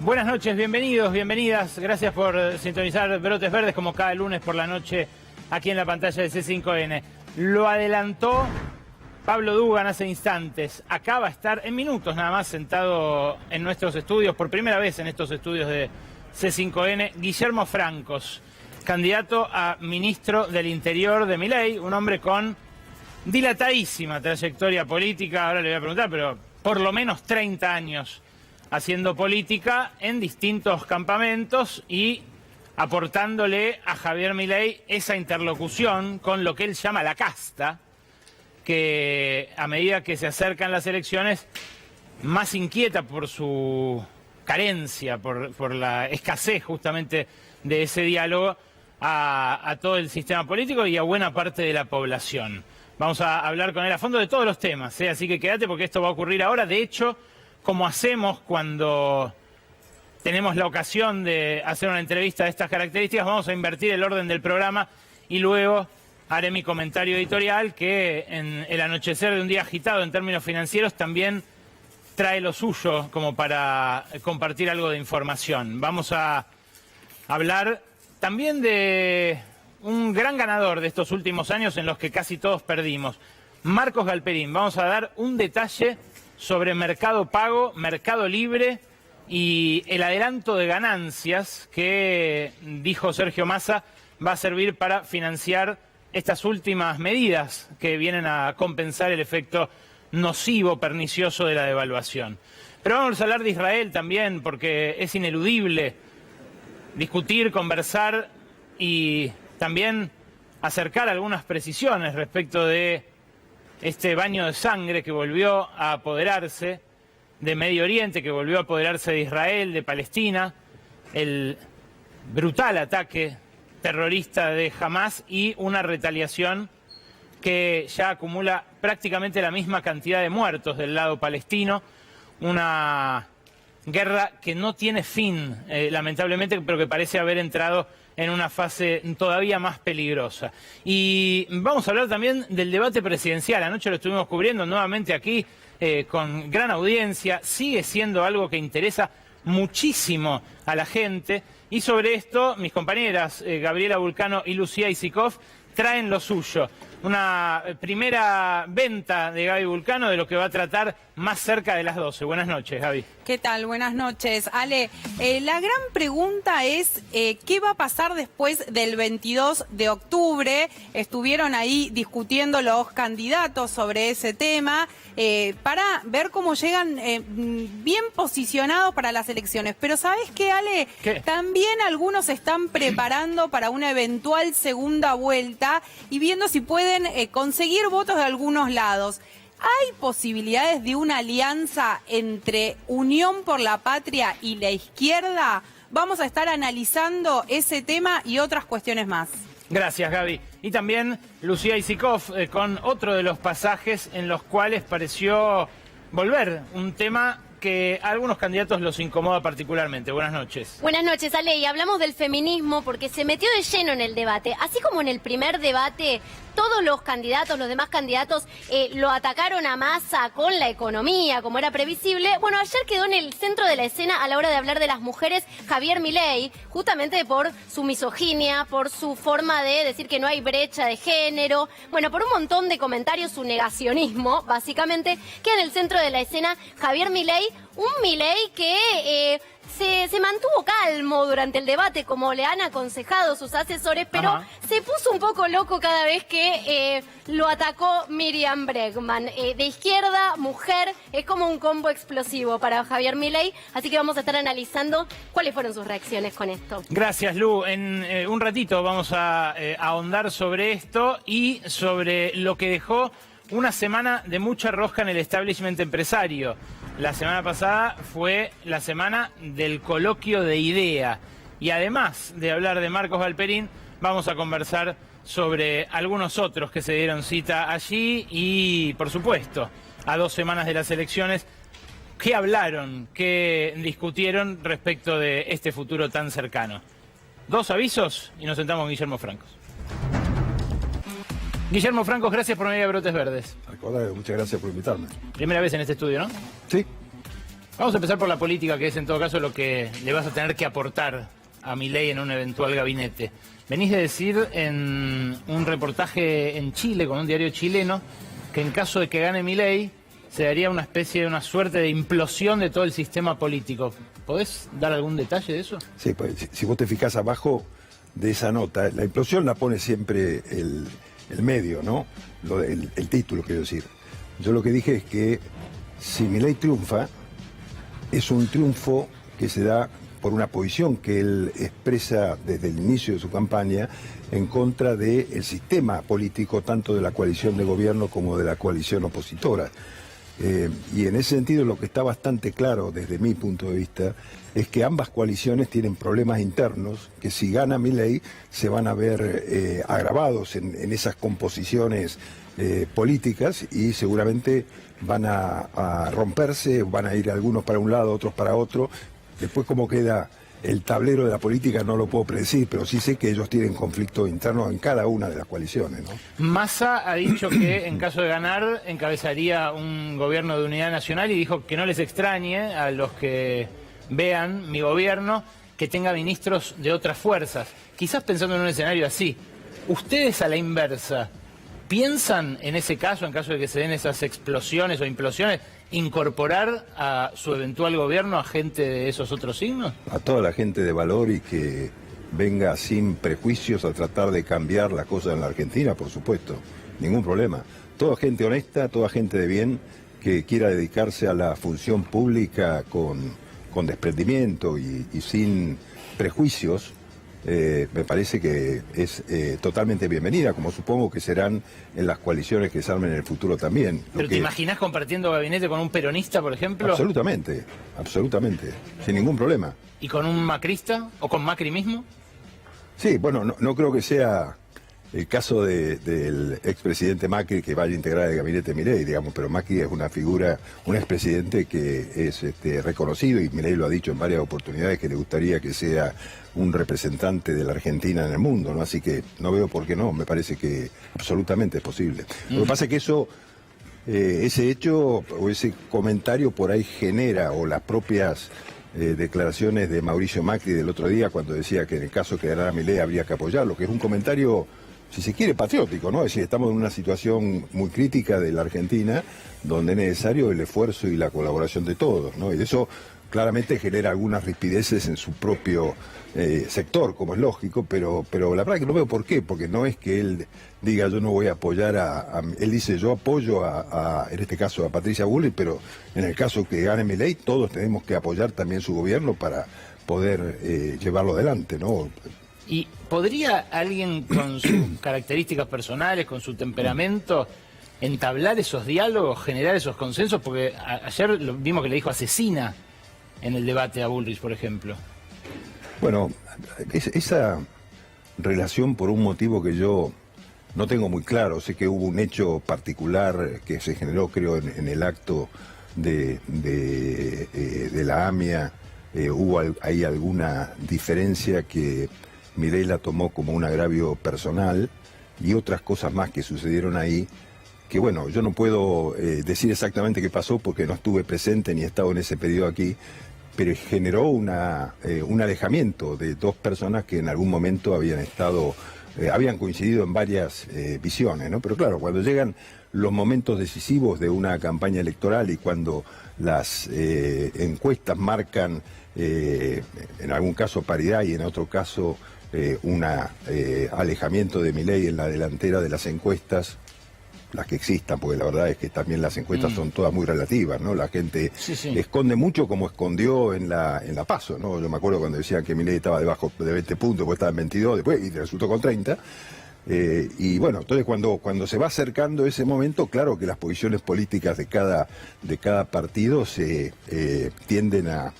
Buenas noches, bienvenidos, bienvenidas. Gracias por sintonizar Brotes Verdes como cada lunes por la noche aquí en la pantalla de C5N. Lo adelantó Pablo Dugan hace instantes. Acaba de estar en minutos nada más sentado en nuestros estudios, por primera vez en estos estudios de C5N, Guillermo Francos, candidato a ministro del Interior de Milei, un hombre con dilatadísima trayectoria política. Ahora le voy a preguntar, pero por lo menos 30 años haciendo política en distintos campamentos y aportándole a Javier Milei esa interlocución con lo que él llama la casta, que a medida que se acercan las elecciones, más inquieta por su carencia, por la escasez justamente de ese diálogo a todo el sistema político y a buena parte de la población. Vamos a hablar con él a fondo de todos los temas, así que quédate porque esto va a ocurrir ahora. De hecho, como hacemos cuando tenemos la ocasión de hacer una entrevista de estas características, vamos a invertir el orden del programa y luego haré mi comentario editorial, que en el anochecer de un día agitado en términos financieros también trae lo suyo como para compartir algo de información. Vamos a hablar también de un gran ganador de estos últimos años en los que casi todos perdimos, Marcos Galperín. Vamos a dar un detalle sobre Mercado Pago, Mercado Libre y el adelanto de ganancias que, dijo Sergio Massa, va a servir para financiar estas últimas medidas que vienen a compensar el efecto nocivo, pernicioso de la devaluación. Pero vamos a hablar de Israel también, porque es ineludible discutir, conversar y también acercar algunas precisiones respecto de este baño de sangre que volvió a apoderarse de Medio Oriente, que volvió a apoderarse de Israel, de Palestina, el brutal ataque terrorista de Hamás y una retaliación que ya acumula prácticamente la misma cantidad de muertos del lado palestino, una guerra que no tiene fin, lamentablemente, pero que parece haber entrado en una fase todavía más peligrosa. Y vamos a hablar también del debate presidencial. Anoche lo estuvimos cubriendo nuevamente aquí con gran audiencia. Sigue siendo algo que interesa muchísimo a la gente. Y sobre esto, mis compañeras Gabriela Vulcano y Lucía Isikoff traen lo suyo. Una primera venta de Gaby Vulcano de lo que va a tratar más cerca de las 12. Buenas noches, Gaby. ¿Qué tal? Buenas noches. Ale, la gran pregunta es ¿qué va a pasar después del 22 de octubre? Estuvieron ahí discutiendo los candidatos sobre ese tema para ver cómo llegan bien posicionados para las elecciones. Pero ¿sabés qué, Ale? ¿Qué? También algunos se están preparando para una eventual segunda vuelta y viendo si pueden conseguir votos de algunos lados. ¿Hay posibilidades de una alianza entre Unión por la Patria y la izquierda? Vamos a estar analizando ese tema y otras cuestiones más. Gracias, Gaby. Y también Lucía Isikoff con otro de los pasajes en los cuales pareció volver un tema que a algunos candidatos los incomoda particularmente. Buenas noches. Buenas noches, Ale. Y hablamos del feminismo porque se metió de lleno en el debate. Así como en el primer debate, todos los candidatos, los demás candidatos, lo atacaron a Massa con la economía, como era previsible. Bueno, ayer quedó en el centro de la escena a la hora de hablar de las mujeres Javier Milei, justamente por su misoginia, por su forma de decir que no hay brecha de género, bueno, por un montón de comentarios, su negacionismo, básicamente, queda en el centro de la escena Javier Milei, un Milei que se mantuvo calmo durante el debate, como le han aconsejado sus asesores, pero se puso un poco loco cada vez que lo atacó Miriam Bregman. De izquierda, mujer, es como un combo explosivo para Javier Milei, así que vamos a estar analizando cuáles fueron sus reacciones con esto. Gracias, Lu. En un ratito vamos a ahondar sobre esto y sobre lo que dejó una semana de mucha rosca en el establishment empresario. La semana pasada fue la semana del coloquio de IDEA. Y además de hablar de Marcos Galperín, vamos a conversar sobre algunos otros que se dieron cita allí y, por supuesto, a 2 semanas de las elecciones, ¿qué hablaron, qué discutieron respecto de este futuro tan cercano? 2 avisos y nos sentamos con Guillermo Francos. Guillermo Francos, gracias por venir a Brotes Verdes. Al contrario, muchas gracias por invitarme. Primera vez en este estudio, ¿no? Sí. Vamos a empezar por la política, que es en todo caso lo que le vas a tener que aportar a Milei en un eventual gabinete. Venís de decir en un reportaje en Chile, con un diario chileno, que en caso de que gane Milei, se daría una especie de una suerte de implosión de todo el sistema político. ¿Podés dar algún detalle de eso? Sí, pues si vos te fijás abajo de esa nota, la implosión la pone siempre el medio, ¿no? El título, quiero decir. Yo lo que dije es que si Milei triunfa, es un triunfo que se da por una posición que él expresa desde el inicio de su campaña en contra del sistema político, tanto de la coalición de gobierno como de la coalición opositora. Y en ese sentido lo que está bastante claro desde mi punto de vista es que ambas coaliciones tienen problemas internos que si gana Milei se van a ver agravados en esas composiciones políticas y seguramente van a romperse, van a ir algunos para un lado, otros para otro. Después cómo queda el tablero de la política no lo puedo predecir, pero sí sé que ellos tienen conflictos internos en cada una de las coaliciones, ¿no? Massa ha dicho que en caso de ganar encabezaría un gobierno de unidad nacional y dijo que no les extrañe a los que vean mi gobierno que tenga ministros de otras fuerzas. Quizás pensando en un escenario así, ustedes a la inversa, ¿piensan en ese caso, en caso de que se den esas explosiones o implosiones, incorporar a su eventual gobierno a gente de esos otros signos? A toda la gente de valor y que venga sin prejuicios a tratar de cambiar las cosas en la Argentina, por supuesto, ningún problema. Toda gente honesta, toda gente de bien que quiera dedicarse a la función pública con desprendimiento y sin prejuicios, me parece que es totalmente bienvenida, como supongo que serán en las coaliciones que se armen en el futuro también. ¿Pero te imaginas compartiendo gabinete con un peronista, por ejemplo? Absolutamente, absolutamente, sin ningún problema. ¿Y con un macrista o con Macri mismo? Sí, bueno, no creo que sea el caso del expresidente Macri que vaya a integrar el gabinete de Milei, digamos, pero Macri es una figura, un expresidente que es reconocido y Milei lo ha dicho en varias oportunidades que le gustaría que sea un representante de la Argentina en el mundo, ¿no? Así que no veo por qué no, me parece que absolutamente es posible. Lo que pasa es que ese hecho o ese comentario por ahí genera, o las propias declaraciones de Mauricio Macri del otro día cuando decía que en el caso que ganara Milei habría que apoyarlo, que es un comentario, si se quiere, patriótico, ¿no? Es decir, estamos en una situación muy crítica de la Argentina donde es necesario el esfuerzo y la colaboración de todos, ¿no? Y de eso claramente genera algunas rispideces en su propio sector, como es lógico, pero la verdad que no veo por qué, porque no es que él diga yo no voy a apoyar él dice yo apoyo en este caso a Patricia Bullrich, pero en el caso que gane Milei todos tenemos que apoyar también su gobierno para poder llevarlo adelante, ¿no? ¿Y podría alguien con sus características personales, con su temperamento, entablar esos diálogos, generar esos consensos? Porque ayer vimos que le dijo asesina en el debate a Bullrich, por ejemplo. Bueno, esa relación por un motivo que yo no tengo muy claro, sé que hubo un hecho particular que se generó creo en el acto de la AMIA, hubo ahí alguna diferencia que Milei la tomó como un agravio personal y otras cosas más que sucedieron ahí, que bueno, yo no puedo decir exactamente qué pasó porque no estuve presente ni he estado en ese periodo aquí, pero generó un alejamiento de dos personas que en algún momento habían coincidido en varias visiones, ¿no? Pero claro, cuando llegan los momentos decisivos de una campaña electoral y cuando las encuestas marcan en algún caso paridad y en otro caso un alejamiento de Milei en la delantera de las encuestas, las que existan, porque la verdad es que también las encuestas son todas muy relativas, ¿no? La gente esconde mucho como escondió en la PASO, ¿no? Yo me acuerdo cuando decían que Milei estaba debajo de 20 puntos, después estaba en 22, después y resultó con 30. Y bueno, entonces cuando se va acercando ese momento, claro que las posiciones políticas de cada partido se tienden a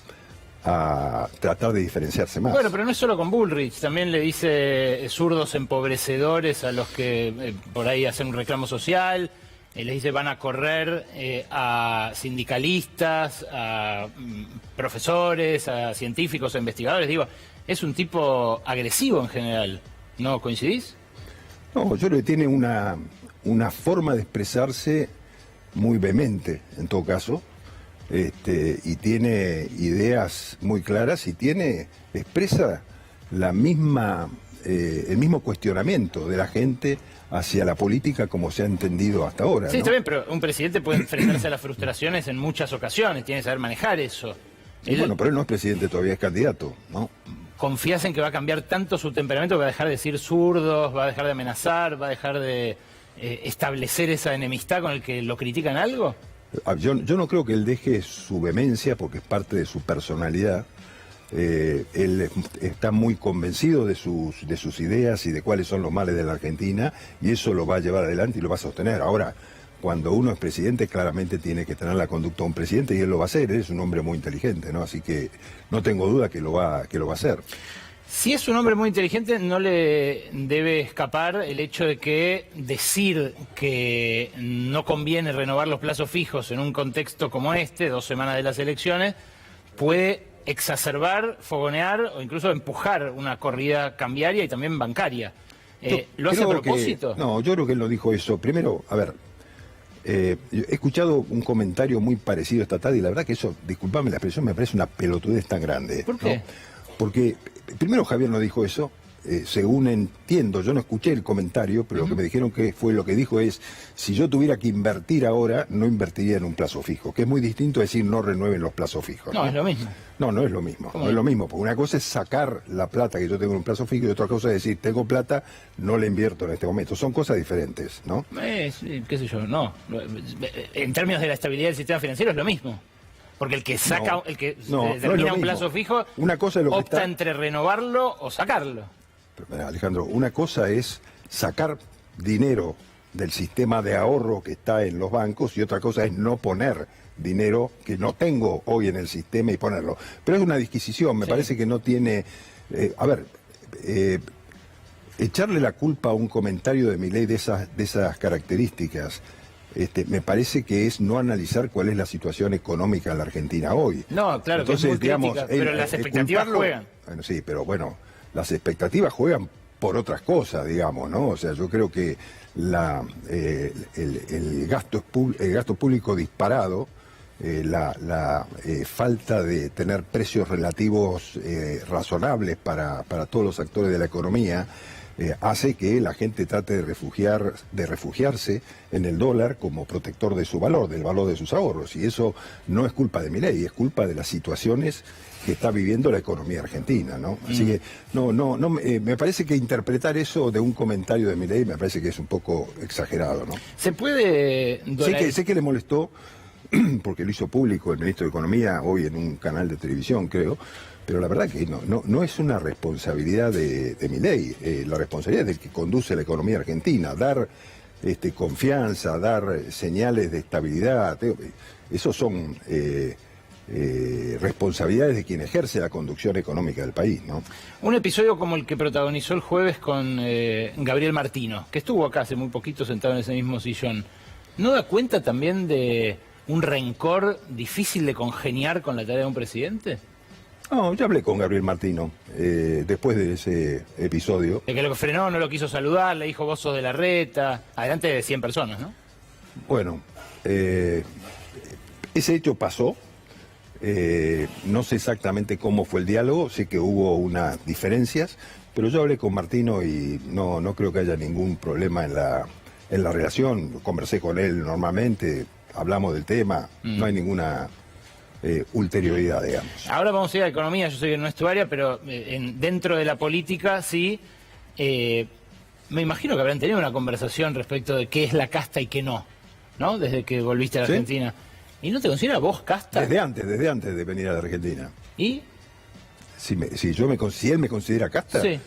tratar de diferenciarse más. Bueno, pero no es solo con Bullrich, también le dice zurdos empobrecedores a los que por ahí hacen un reclamo social, les dice van a correr a sindicalistas, a profesores, a científicos, a investigadores. Digo, es un tipo agresivo en general, ¿no coincidís? No, yo creo que tiene una forma de expresarse muy vehemente, en todo caso. y tiene ideas muy claras y expresa la misma, el mismo cuestionamiento de la gente hacia la política como se ha entendido hasta ahora. Sí, ¿no? está bien, pero un presidente puede enfrentarse a las frustraciones en muchas ocasiones, tiene que saber manejar eso. Bueno, pero él no es presidente, todavía es candidato, ¿no? ¿Confías en que va a cambiar tanto su temperamento que va a dejar de decir zurdos, va a dejar de amenazar, va a dejar de establecer esa enemistad con el que lo critican algo? Yo no creo que él deje su vehemencia porque es parte de su personalidad. Él está muy convencido de sus ideas y de cuáles son los males de la Argentina y eso lo va a llevar adelante y lo va a sostener. Ahora, cuando uno es presidente, claramente tiene que tener la conducta de un presidente y él lo va a hacer. Él es un hombre muy inteligente, ¿no? Así que no tengo duda que lo va a hacer. Si es un hombre muy inteligente, no le debe escapar el hecho de que decir que no conviene renovar los plazos fijos en un contexto como este, 2 semanas de las elecciones, puede exacerbar, fogonear o incluso empujar una corrida cambiaria y también bancaria. ¿Lo hace a propósito? No, yo creo que él no dijo eso. Primero, a ver, he escuchado un comentario muy parecido esta tarde y la verdad que eso, disculpame la expresión, me parece una pelotudez tan grande. ¿Por qué? ¿No? Porque, primero Javier no dijo eso, según entiendo, yo no escuché el comentario, pero lo que me dijeron que fue lo que dijo es, si yo tuviera que invertir ahora, no invertiría en un plazo fijo, que es muy distinto a decir no renueven los plazos fijos. No, es lo mismo. No, no es lo mismo, no es lo mismo, porque una cosa es sacar la plata que yo tengo en un plazo fijo y otra cosa es decir, tengo plata, no la invierto en este momento. Son cosas diferentes, ¿no? Qué sé yo, no. En términos de la estabilidad del sistema financiero es lo mismo. Porque el que saca, el que determina un plazo fijo, una cosa es lo que opta entre renovarlo o sacarlo. Pero, Alejandro, una cosa es sacar dinero del sistema de ahorro que está en los bancos y otra cosa es no poner dinero que no tengo hoy en el sistema y ponerlo. Pero es una disquisición, me parece que no tiene... echarle la culpa a un comentario de Milei de esas características... me parece que es no analizar cuál es la situación económica en la Argentina hoy. No, claro. Entonces, que es muy crítica, pero las expectativas juegan. Bueno, sí, pero bueno, las expectativas juegan por otras cosas, digamos, ¿no? O sea, yo creo que el gasto público disparado, la falta de tener precios relativos razonables para todos los actores de la economía, hace que la gente trate de refugiarse en el dólar como protector de su valor, del valor de sus ahorros. Y eso no es culpa de Milei, es culpa de las situaciones que está viviendo la economía argentina, ¿no? Así que me parece que interpretar eso de un comentario de Milei me parece que es un poco exagerado, ¿no? ¿Se puede sé que le molestó porque lo hizo público el ministro de Economía hoy en un canal de televisión, creo. Pero la verdad que no es una responsabilidad de Milei, la responsabilidad es del que conduce la economía argentina, dar confianza, dar señales de estabilidad, esos son responsabilidades de quien ejerce la conducción económica del país, ¿no? Un episodio como el que protagonizó el jueves con Gabriel Martino, que estuvo acá hace muy poquito sentado en ese mismo sillón, ¿no da cuenta también de un rencor difícil de congeniar con la tarea de un presidente? No, yo hablé con Gabriel Martino después de ese episodio. El que lo frenó, no lo quiso saludar, le dijo vos sos de Larreta, adelante de 100 personas, ¿no? Bueno, ese hecho pasó, no sé exactamente cómo fue el diálogo, sé que hubo unas diferencias, pero yo hablé con Martino y no creo que haya ningún problema en la relación, conversé con él normalmente, hablamos del tema, no hay ninguna... ulterioridad, digamos. Ahora vamos a ir a economía, yo soy de nuestra área, pero dentro de la política sí, me imagino que habrán tenido una conversación respecto de qué es la casta y qué no, ¿no? Desde que volviste a la Argentina. ¿Y no te considera vos casta? Desde antes de venir a la Argentina. ¿Y? Si él me considera casta, sí.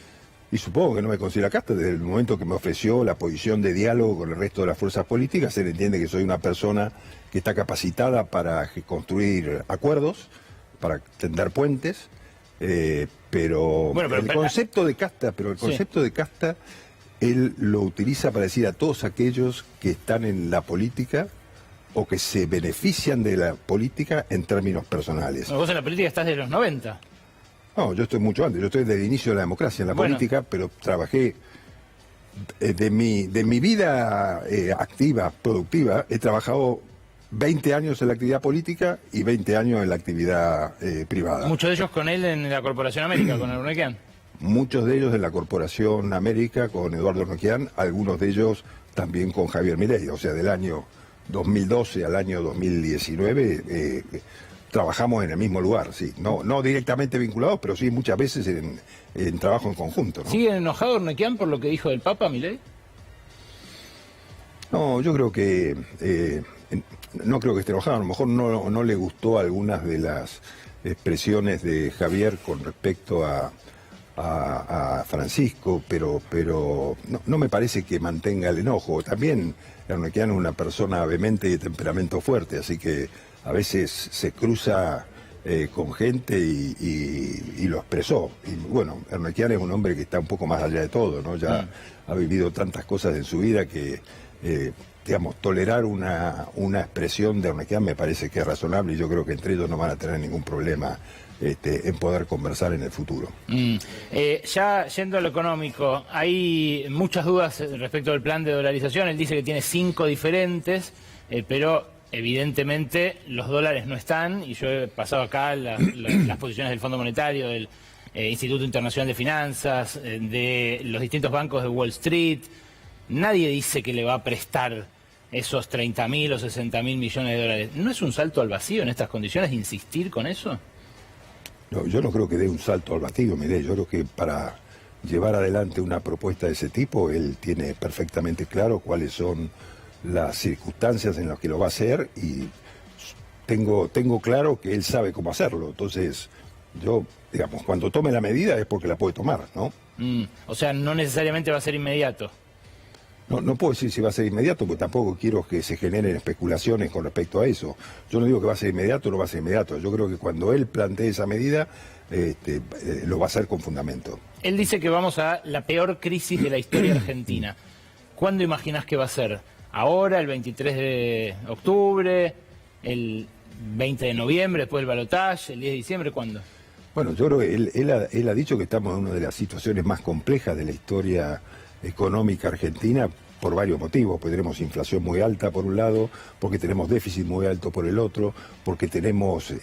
Y supongo que no me considera casta, desde el momento que me ofreció la posición de diálogo con el resto de las fuerzas políticas, él entiende que soy una persona que está capacitada para construir acuerdos, para tender puentes, pero el concepto de casta, él lo utiliza para decir a todos aquellos que están en la política o que se benefician de la política en términos personales. Bueno, vos en la política estás de los 90. No, yo estoy mucho antes, yo estoy desde el inicio de la democracia en la política, pero trabajé de mi vida activa, productiva, he trabajado 20 años en la actividad política y 20 años en la actividad privada. Muchos de ellos con él en la Corporación América, con Urnequian. Muchos de ellos en la Corporación América con Eduardo Urnequian, algunos de ellos también con Javier Milei. O sea, del año 2012 al año 2019 trabajamos en el mismo lugar, sí. No directamente vinculados, pero sí muchas veces en trabajo en conjunto, ¿no? ¿Sigue enojado Urnequian por lo que dijo del Papa, Milei? No, yo creo que no creo que esté enojado. A lo mejor no le gustó algunas de las expresiones de Javier con respecto a Francisco, pero no me parece que mantenga el enojo. También Urnequian es una persona vehemente y de temperamento fuerte, así que a veces se cruza con gente y lo expresó. Y bueno, Urnequian es un hombre que está un poco más allá de todo, ¿no? Ya ha vivido tantas cosas en su vida que digamos, tolerar una expresión de Urnequian me parece que es razonable, y yo creo que entre ellos no van a tener ningún problema en poder conversar en el futuro. Ya yendo a lo económico, hay muchas dudas respecto al plan de dolarización. Él dice que tiene 5 diferentes, pero evidentemente los dólares no están, y yo he pasado acá las posiciones del Fondo Monetario, del Instituto Internacional de Finanzas, de los distintos bancos de Wall Street. Nadie dice que le va a prestar esos 30.000 o 60.000 millones de dólares. ¿No es un salto al vacío en estas condiciones insistir con eso? No, yo no creo que dé un salto al vacío, mire, yo creo que para llevar adelante una propuesta de ese tipo, él tiene perfectamente claro cuáles son las circunstancias en las que lo va a hacer, y tengo claro que él sabe cómo hacerlo. Entonces, yo, digamos, cuando tome la medida es porque la puede tomar, ¿no? O sea, no necesariamente va a ser inmediato. No puedo decir si va a ser inmediato, porque tampoco quiero que se generen especulaciones con respecto a eso. Yo no digo que va a ser inmediato o no va a ser inmediato. Yo creo que cuando él plantee esa medida, lo va a hacer con fundamento. Él dice que vamos a la peor crisis de la historia argentina. ¿Cuándo imaginás que va a ser? ¿Ahora, el 23 de octubre, el 20 de noviembre, después del balotaje, el 10 de diciembre? ¿Cuándo? Bueno, yo creo que él ha dicho que estamos en una de las situaciones más complejas de la historia económica argentina por varios motivos, porque tenemos inflación muy alta por un lado, porque tenemos déficit muy alto por el otro, porque tenemos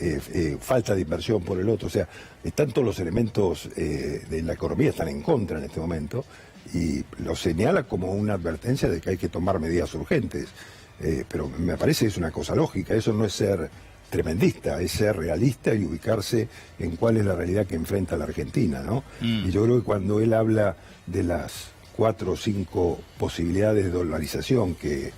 falta de inversión por el otro. O sea, están todos los elementos de la economía están en contra en este momento, y lo señala como una advertencia de que hay que tomar medidas urgentes. Pero me parece que es una cosa lógica. Eso no es ser tremendista, es ser realista y ubicarse en cuál es la realidad que enfrenta la Argentina, ¿no? Y yo creo que cuando él habla de las 4 o 5 posibilidades de dolarización que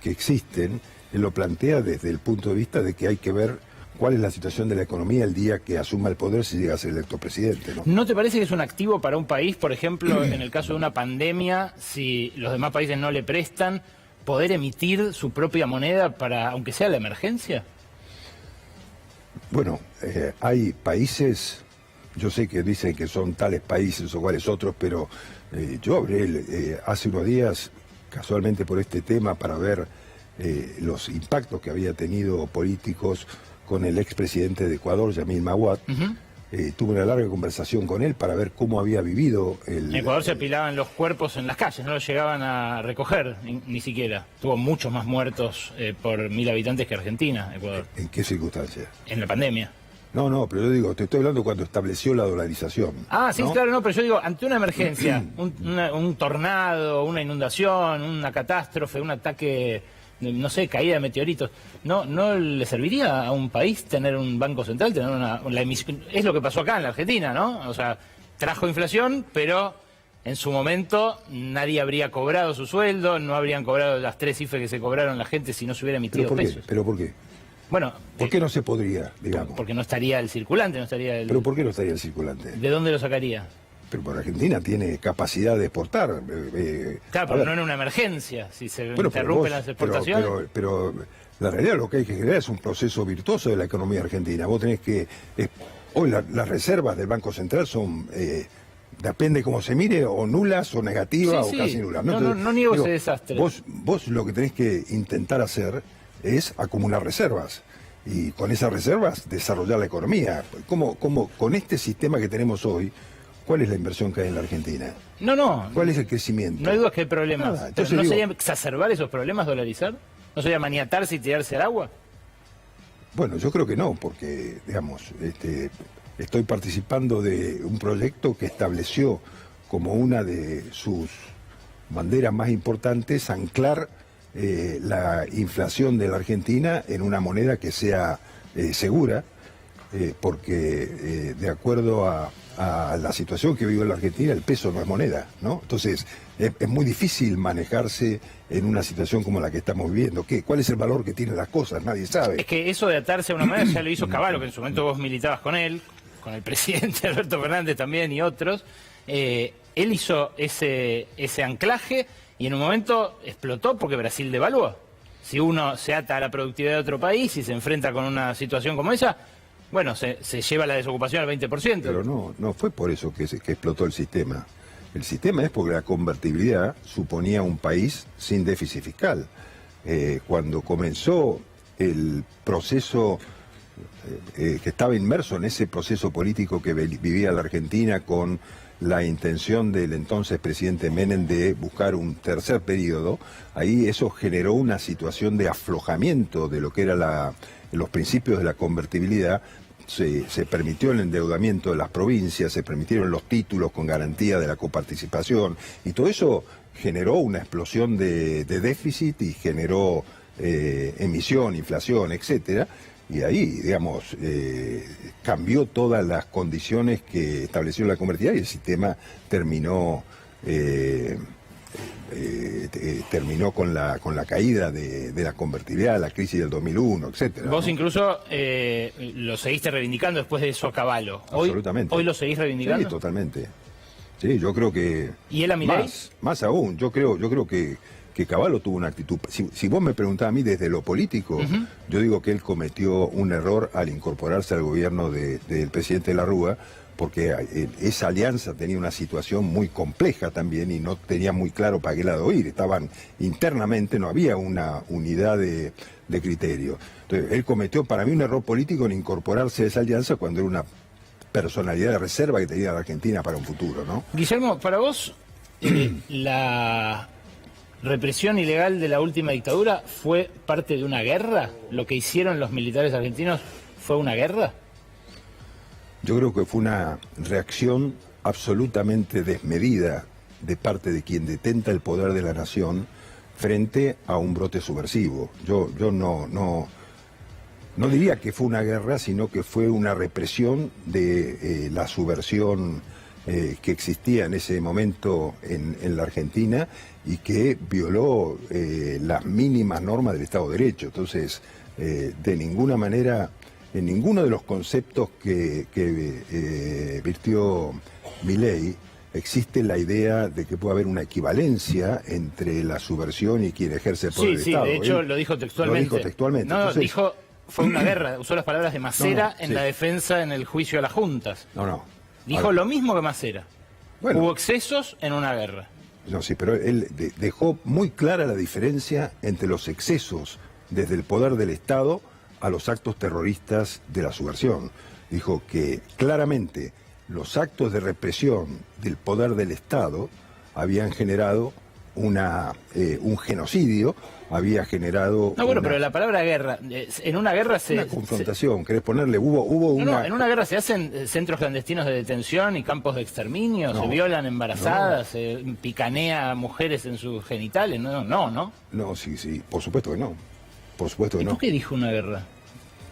existen, él lo plantea desde el punto de vista de que hay que ver cuál es la situación de la economía el día que asuma el poder, si llega a ser electo presidente, ¿no? ¿No te parece que es un activo para un país, por ejemplo, en el caso de una pandemia, si los demás países no le prestan, poder emitir su propia moneda para, aunque sea la emergencia? Bueno, hay países, yo sé que dicen que son tales países o cuáles otros, pero yo hablé hace unos días, casualmente por este tema, para ver los impactos que había tenido políticos con el expresidente de Ecuador, Yamil Maguad. Tuve una larga conversación con él para ver cómo había vivido En Ecuador se apilaban los cuerpos en las calles, no los llegaban a recoger, ni siquiera. Tuvo muchos más muertos por 1.000 habitantes que Argentina, Ecuador. ¿En qué circunstancias? En la pandemia. No, pero yo digo, te estoy hablando cuando estableció la dolarización. Ah, sí, ¿no? Claro, no, pero yo digo, ante una emergencia, un tornado, una inundación, una catástrofe, un ataque, no sé, caída de meteoritos, ¿no le serviría a un país tener un banco central, tener la emisión? Es lo que pasó acá en la Argentina, ¿no? O sea, trajo inflación, pero en su momento nadie habría cobrado su sueldo, no habrían cobrado las 3 cifras que se cobraron la gente si no se hubiera emitido pesos. ¿Pero por qué? Bueno, ¿Por qué no se podría, digamos? Porque no estaría el circulante, no estaría el... ¿Pero por qué no estaría el circulante? ¿De dónde lo sacaría? Pero por Argentina tiene capacidad de exportar. Claro, pero no en una emergencia, si se interrumpen las exportaciones. Pero la realidad lo que hay que generar es un proceso virtuoso de la economía argentina. Vos tenés que... hoy las reservas del Banco Central son... depende cómo se mire, o nulas, o negativas, o casi nulas. No niego ese desastre. Vos lo que tenés que intentar hacer es acumular reservas. Y con esas reservas desarrollar la economía. ¿Cómo con este sistema que tenemos hoy, cuál es la inversión que hay en la Argentina? No. ¿Cuál es el crecimiento? No hay dudas que hay problemas. Entonces ¿No sería exacerbar esos problemas dolarizar? ¿No sería maniatarse y tirarse al agua? Bueno, yo creo que no, porque, digamos, estoy participando de un proyecto que estableció como una de sus banderas más importantes anclar la inflación de la Argentina en una moneda que sea segura, porque de acuerdo a la situación que vive la Argentina, el peso no es moneda, ¿no? Entonces, es muy difícil manejarse en una situación como la que estamos viviendo. ¿Cuál es el valor que tienen las cosas? Nadie sabe. Es que eso de atarse a una moneda ya lo hizo Cavallo, que en su momento vos militabas con él, con el presidente Alberto Fernández también y otros. Él hizo ese anclaje y en un momento explotó porque Brasil devaluó. Si uno se ata a la productividad de otro país y se enfrenta con una situación como esa, bueno, se lleva la desocupación al 20%. Pero no fue por eso que explotó el sistema. El sistema es porque la convertibilidad suponía un país sin déficit fiscal. Cuando comenzó el proceso que estaba inmerso en ese proceso político que vivía la Argentina con la intención del entonces presidente Menem de buscar un tercer periodo, ahí eso generó una situación de aflojamiento de lo que era los principios de la convertibilidad. Se permitió el endeudamiento de las provincias, se permitieron los títulos con garantía de la coparticipación, y todo eso generó una explosión de déficit y generó emisión, inflación, etcétera. Y ahí, digamos, cambió todas las condiciones que estableció la convertibilidad y el sistema terminó con la caída de la convertibilidad, la crisis del 2001, etcétera. Vos ¿no? Incluso lo seguiste reivindicando después de eso a Cavallo. Absolutamente. ¿Hoy lo seguís reivindicando? Sí, totalmente. Sí, yo creo que... ¿Y él a Milei? Más aún, yo creo que Cavallo tuvo una actitud... Si vos me preguntás a mí desde lo político, yo digo que él cometió un error al incorporarse al gobierno del presidente de la Rúa, porque esa alianza tenía una situación muy compleja también y no tenía muy claro para qué lado ir. Estaban internamente, no había una unidad de criterio. Entonces, él cometió para mí un error político en incorporarse a esa alianza cuando era una personalidad de reserva que tenía la Argentina para un futuro, ¿no? Guillermo, para vos, la represión ilegal de la última dictadura fue parte de una guerra. ¿Lo que hicieron los militares argentinos fue una guerra? Yo creo que fue una reacción absolutamente desmedida de parte de quien detenta el poder de la nación frente a un brote subversivo. Yo no diría que fue una guerra, sino que fue una represión de la subversión que existía en ese momento en la Argentina y que violó las mínimas normas del Estado de Derecho. Entonces, de ninguna manera... En ninguno de los conceptos que virtió Milei existe la idea de que puede haber una equivalencia entre la subversión y quien ejerce el poder del Estado. Sí, de hecho lo dijo textualmente. Lo dijo textualmente. No, entonces, dijo, fue una guerra, usó las palabras de Macera en la defensa en el juicio a las juntas. Dijo lo mismo que Macera. Bueno, hubo excesos en una guerra. No, sí, pero él dejó muy clara la diferencia entre los excesos desde el poder del Estado a los actos terroristas de la subversión. Dijo que claramente los actos de represión del poder del Estado habían generado un genocidio, había generado... No, bueno, pero la palabra guerra, en una guerra una confrontación, ¿querés ponerle? Hubo una... No, en una guerra se hacen centros clandestinos de detención y campos de exterminio, se violan embarazadas, se picanea a mujeres en sus genitales, no. No, sí, por supuesto que no. Por supuesto que no. ¿Y tú qué dijo una guerra?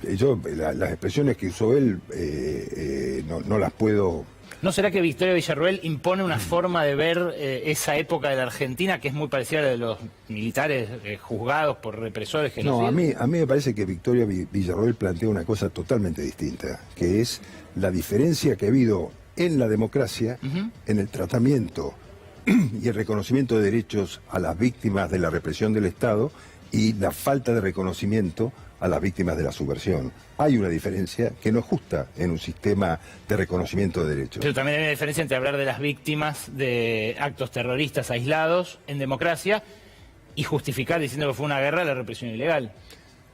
Las expresiones que usó él no las puedo... ¿No será que Victoria Villarruel impone una forma de ver esa época de la Argentina que es muy parecida a la de los militares juzgados por represores genocidas? No, a mí me parece que Victoria Villarruel plantea una cosa totalmente distinta, que es la diferencia que ha habido en la democracia, en el tratamiento y el reconocimiento de derechos a las víctimas de la represión del Estado y la falta de reconocimiento a las víctimas de la subversión. Hay una diferencia que no es justa en un sistema de reconocimiento de derechos. Pero también hay una diferencia entre hablar de las víctimas de actos terroristas aislados en democracia y justificar diciendo que fue una guerra la represión ilegal.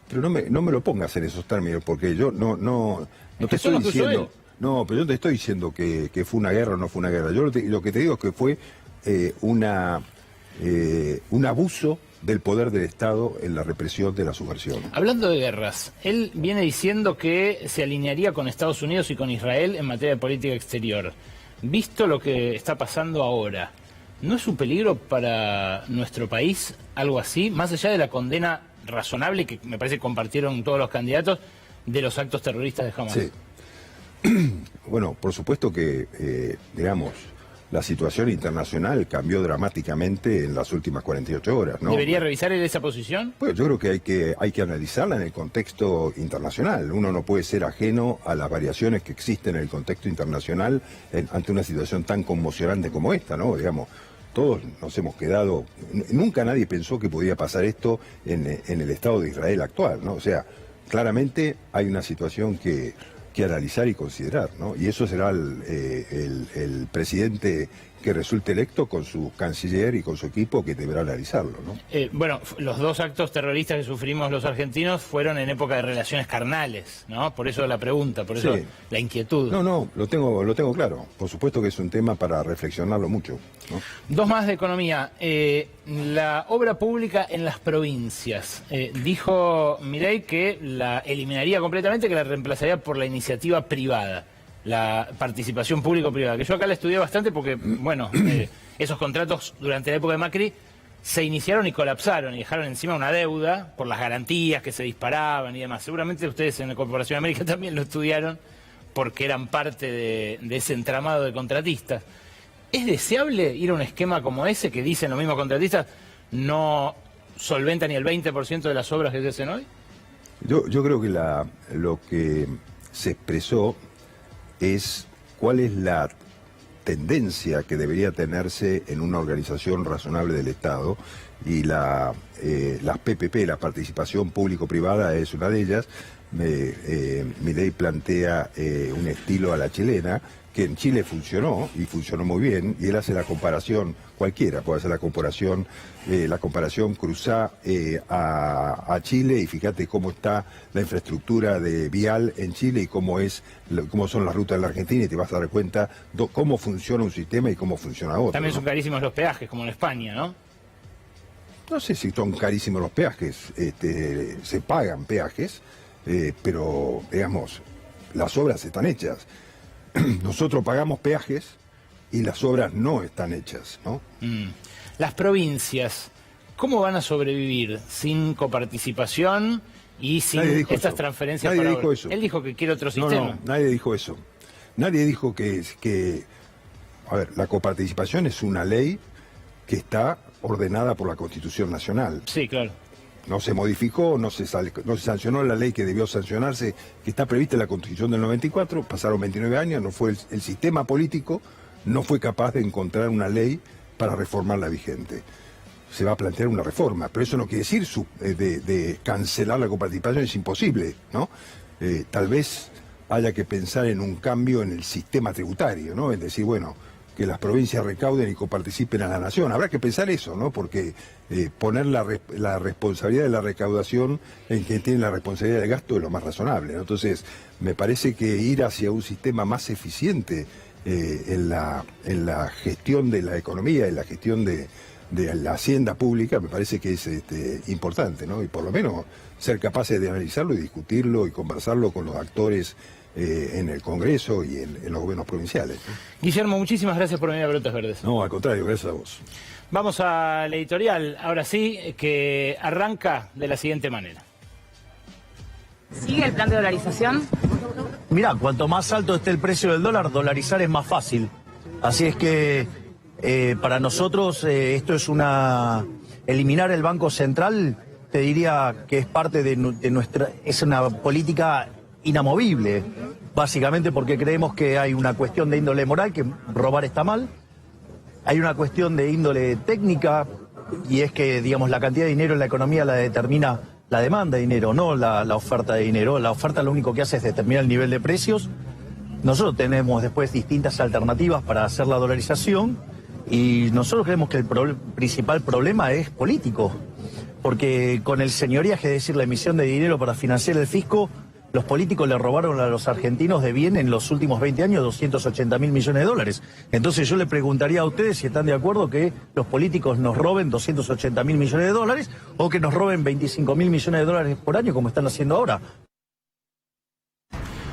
Pero no me lo pongas en esos términos, porque yo no te estoy diciendo... No, pero yo te estoy diciendo que fue una guerra o no fue una guerra. Yo lo que te digo es que fue un abuso del poder del Estado en la represión de la subversión. Hablando de guerras, él viene diciendo que se alinearía con Estados Unidos y con Israel en materia de política exterior. Visto lo que está pasando ahora, ¿no es un peligro para nuestro país algo así? Más allá de la condena razonable, que me parece que compartieron todos los candidatos, de los actos terroristas de Hamas. Sí. Bueno, por supuesto que, digamos, la situación internacional cambió dramáticamente en las últimas 48 horas, ¿no? ¿Debería revisar esa posición? Pues yo creo que hay que analizarla en el contexto internacional. Uno no puede ser ajeno a las variaciones que existen en el contexto internacional ante una situación tan conmocionante como esta, ¿no? Digamos, todos nos hemos quedado... Nunca nadie pensó que podía pasar esto en el Estado de Israel actual, ¿no? O sea, claramente hay una situación que analizar y considerar, ¿no? Y eso será el presidente que resulte electo con su canciller y con su equipo que deberá analizarlo, ¿no? Bueno, los dos actos terroristas que sufrimos los argentinos fueron en época de relaciones carnales, ¿no? Por eso la pregunta, por eso sí. La inquietud. No, lo tengo claro. Por supuesto que es un tema para reflexionarlo mucho, ¿no? Dos más de economía. La obra pública en las provincias. Dijo Milei que la eliminaría completamente, que la reemplazaría por la iniciativa privada. La participación público-privada, que yo acá la estudié bastante porque, bueno, esos contratos durante la época de Macri se iniciaron y colapsaron y dejaron encima una deuda por las garantías que se disparaban y demás. Seguramente ustedes en la Corporación América también lo estudiaron porque eran parte de ese entramado de contratistas. ¿Es deseable ir a un esquema como ese que dicen los mismos contratistas no solventa ni el 20% de las obras que se hacen hoy? Yo creo que lo que se expresó es cuál es la tendencia que debería tenerse en una organización razonable del Estado, y las PPP, la participación público-privada, es una de ellas. Milei plantea un estilo a la chilena, que en Chile funcionó, y funcionó muy bien, y él hace la comparación, cualquiera puede hacer la comparación cruzá a Chile, y fíjate cómo está la infraestructura de vial en Chile y cómo son las rutas de la Argentina, y te vas a dar cuenta cómo funciona un sistema y cómo funciona otro. También ¿no? son carísimos los peajes, como en España, ¿no? No sé si son carísimos los peajes, se pagan peajes, pero, digamos, las obras están hechas. Nosotros pagamos peajes y las obras no están hechas, ¿no? Las provincias, ¿cómo van a sobrevivir sin coparticipación y sin estas transferencias? Nadie dijo eso. Él dijo que quiere otro sistema. No, nadie dijo eso. Nadie dijo que... A ver, la coparticipación es una ley que está ordenada por la Constitución Nacional. Sí, claro. No se modificó, no se sancionó la ley que debió sancionarse, que está prevista en la Constitución del 94, pasaron 29 años, no fue el sistema político, no fue capaz de encontrar una ley para reformar la vigente. Se va a plantear una reforma, pero eso no quiere decir de cancelar la coparticipación, es imposible, ¿no? Tal vez haya que pensar en un cambio en el sistema tributario, ¿no? Es decir, bueno, que las provincias recauden y coparticipen a la nación. Habrá que pensar eso, ¿no? Porque poner la responsabilidad de la recaudación en quien tiene la responsabilidad del gasto es lo más razonable, ¿no? Entonces, me parece que ir hacia un sistema más eficiente en la gestión de la economía, en la gestión de la hacienda pública, me parece que es importante, ¿no? Y por lo menos ser capaces de analizarlo y discutirlo y conversarlo con los actores en el Congreso y en los gobiernos provinciales, ¿no? Guillermo, muchísimas gracias por venir a Brotes Verdes. No, al contrario, gracias a vos. Vamos al editorial, ahora sí, que arranca de la siguiente manera. ¿Sigue el plan de dolarización? Mirá, cuanto más alto esté el precio del dólar, dolarizar es más fácil. Así es que para nosotros esto es eliminar el Banco Central, te diría que es parte de nuestra, es una política inamovible, básicamente porque creemos que hay una cuestión de índole moral, que robar está mal, hay una cuestión de índole técnica, y es que, digamos, la cantidad de dinero en la economía la determina la demanda de dinero, no la oferta de dinero. La oferta lo único que hace es determinar el nivel de precios. Nosotros tenemos después distintas alternativas para hacer la dolarización, y nosotros creemos que el principal problema es político, porque con el señoríaje, es decir, la emisión de dinero para financiar el fisco, Los políticos le robaron a los argentinos de bien en los últimos 20 años 280.000 millones de dólares. Entonces yo le preguntaría a ustedes si están de acuerdo que los políticos nos roben 280.000 millones de dólares o que nos roben 25.000 millones de dólares por año como están haciendo ahora.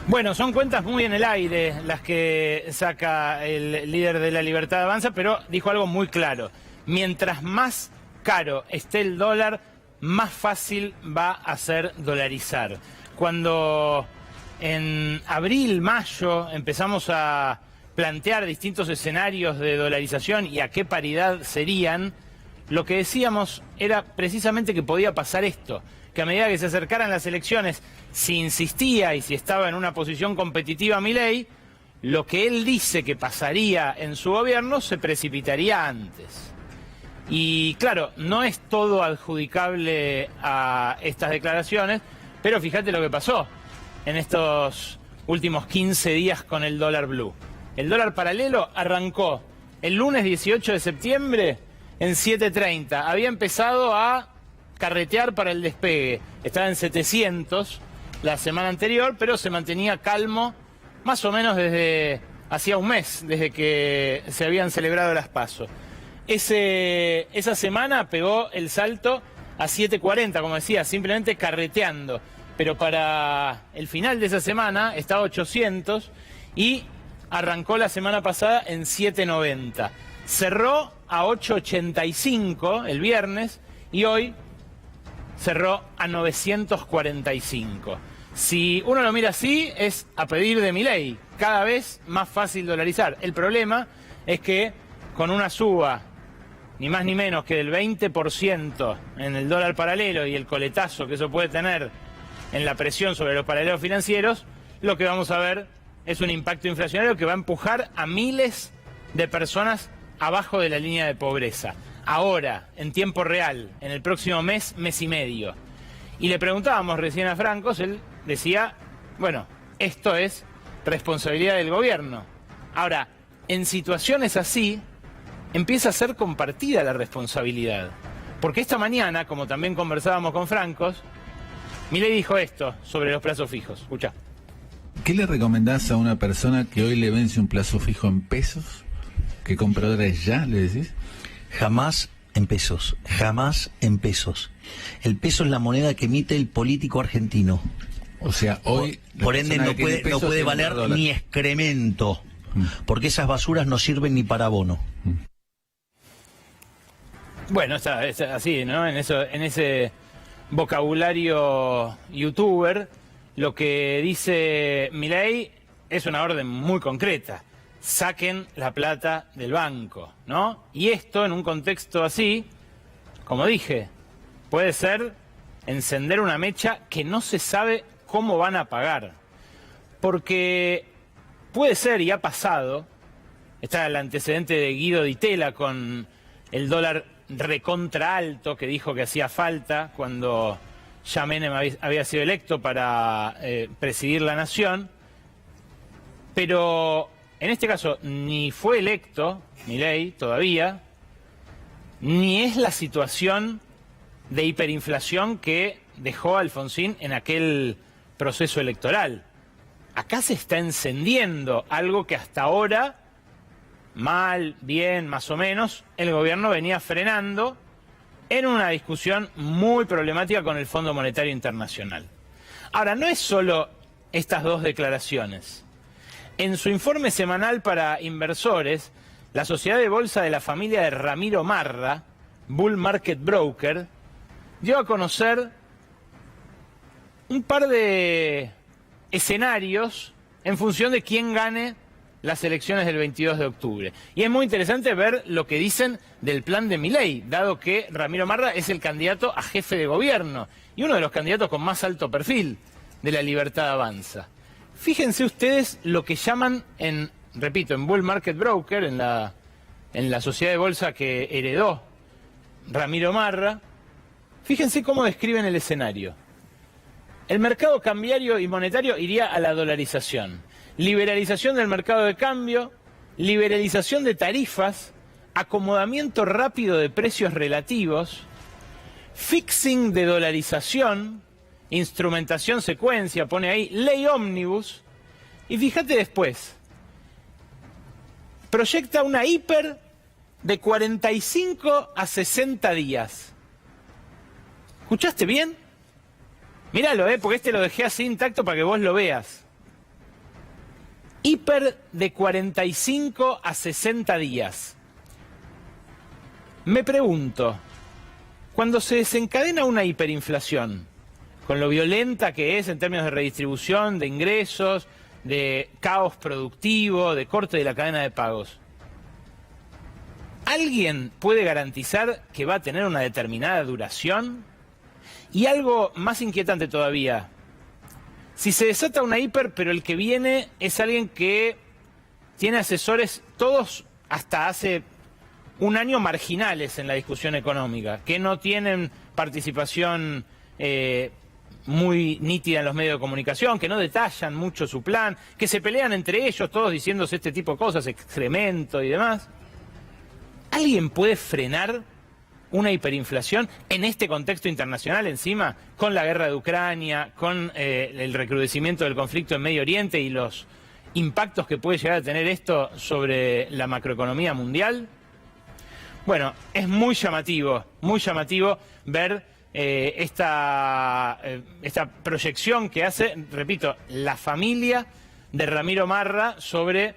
Bueno, son cuentas muy en el aire las que saca el líder de La Libertad Avanza, pero dijo algo muy claro. Mientras más caro esté el dólar, más fácil va a ser dolarizar. Cuando en abril, mayo empezamos a plantear distintos escenarios de dolarización y a qué paridad serían, lo que decíamos era precisamente que podía pasar esto, que a medida que se acercaran las elecciones, si insistía y si estaba en una posición competitiva Milei, lo que él dice que pasaría en su gobierno se precipitaría antes. Y claro, no es todo adjudicable a estas declaraciones, pero fíjate lo que pasó en estos últimos 15 días con el dólar blue. El dólar paralelo arrancó el lunes 18 de septiembre en 7.30. Había empezado a carretear para el despegue. Estaba en 700 la semana anterior, pero se mantenía calmo más o menos desde hacía un mes, desde que se habían celebrado las PASO. Esa semana pegó el salto a 7.40, como decía, simplemente carreteando. Pero para el final de esa semana estaba 800 y arrancó la semana pasada en 7.90. Cerró a 8.85 el viernes y hoy cerró a 945. Si uno lo mira así, es a pedir de Milei, cada vez más fácil dolarizar. El problema es que con una suba, ni más ni menos que del 20% en el dólar paralelo y el coletazo que eso puede tener en la presión sobre los paralelos financieros, lo que vamos a ver es un impacto inflacionario que va a empujar a miles de personas abajo de la línea de pobreza. Ahora, en tiempo real, en el próximo mes, mes y medio. Y le preguntábamos recién a Francos, él decía, bueno, esto es responsabilidad del gobierno. Ahora, en situaciones así, empieza a ser compartida la responsabilidad. Porque esta mañana, como también conversábamos con Francos, Milei dijo esto sobre los plazos fijos. Escuchá. ¿Qué le recomendás a una persona que hoy le vence un plazo fijo en pesos? ¿Que compre dólares ya, le decís? Jamás en pesos, jamás en pesos. El peso es la moneda que emite el político argentino. O sea, hoy... Por ende no puede valer ni excremento, porque esas basuras no sirven ni para abono. Bueno, es así, ¿no? En ese vocabulario youtuber, lo que dice Milei es una orden muy concreta. Saquen la plata del banco, ¿no? Y esto, en un contexto así, como dije, puede ser encender una mecha que no se sabe cómo van a pagar. Porque puede ser, y ha pasado, está el antecedente de Guido Di Tella con el dólar recontra alto que dijo que hacía falta cuando ya Menem había sido electo para presidir la nación, pero en este caso ni fue electo Milei todavía, ni es la situación de hiperinflación que dejó Alfonsín en aquel proceso electoral. Acá se está encendiendo algo que hasta ahora, mal, bien, más o menos, el gobierno venía frenando en una discusión muy problemática con el Fondo Monetario Internacional. Ahora, no es solo estas dos declaraciones. En su informe semanal para inversores, la sociedad de bolsa de la familia de Ramiro Marra, Bull Market Broker, dio a conocer un par de escenarios en función de quién gane las elecciones del 22 de octubre. Y es muy interesante ver lo que dicen del plan de Milei, dado que Ramiro Marra es el candidato a jefe de gobierno y uno de los candidatos con más alto perfil de La Libertad Avanza. Fíjense ustedes lo que llaman repito, en Bull Market Broker, en la sociedad de bolsa que heredó Ramiro Marra, fíjense cómo describen el escenario. El mercado cambiario y monetario iría a la dolarización. Liberalización del mercado de cambio, liberalización de tarifas, acomodamiento rápido de precios relativos, fixing de dolarización, instrumentación secuencia, pone ahí ley ómnibus, y fíjate después, proyecta una hiper de 45 a 60 días. ¿Escuchaste bien? Míralo, porque este lo dejé así intacto para que vos lo veas. Hiper de 45 a 60 días. Me pregunto, cuando se desencadena una hiperinflación, con lo violenta que es en términos de redistribución, de ingresos, de caos productivo, de corte de la cadena de pagos, ¿alguien puede garantizar que va a tener una determinada duración? Y algo más inquietante todavía, si se desata una hiper, pero el que viene es alguien que tiene asesores todos hasta hace un año marginales en la discusión económica, que no tienen participación muy nítida en los medios de comunicación, que no detallan mucho su plan, que se pelean entre ellos todos diciéndose este tipo de cosas, excremento y demás. ¿Alguien puede frenar una hiperinflación en este contexto internacional encima, con la guerra de Ucrania, con el recrudecimiento del conflicto en Medio Oriente y los impactos que puede llegar a tener esto sobre la macroeconomía mundial? Bueno, es muy llamativo ver esta proyección que hace, repito, la familia de Ramiro Marra sobre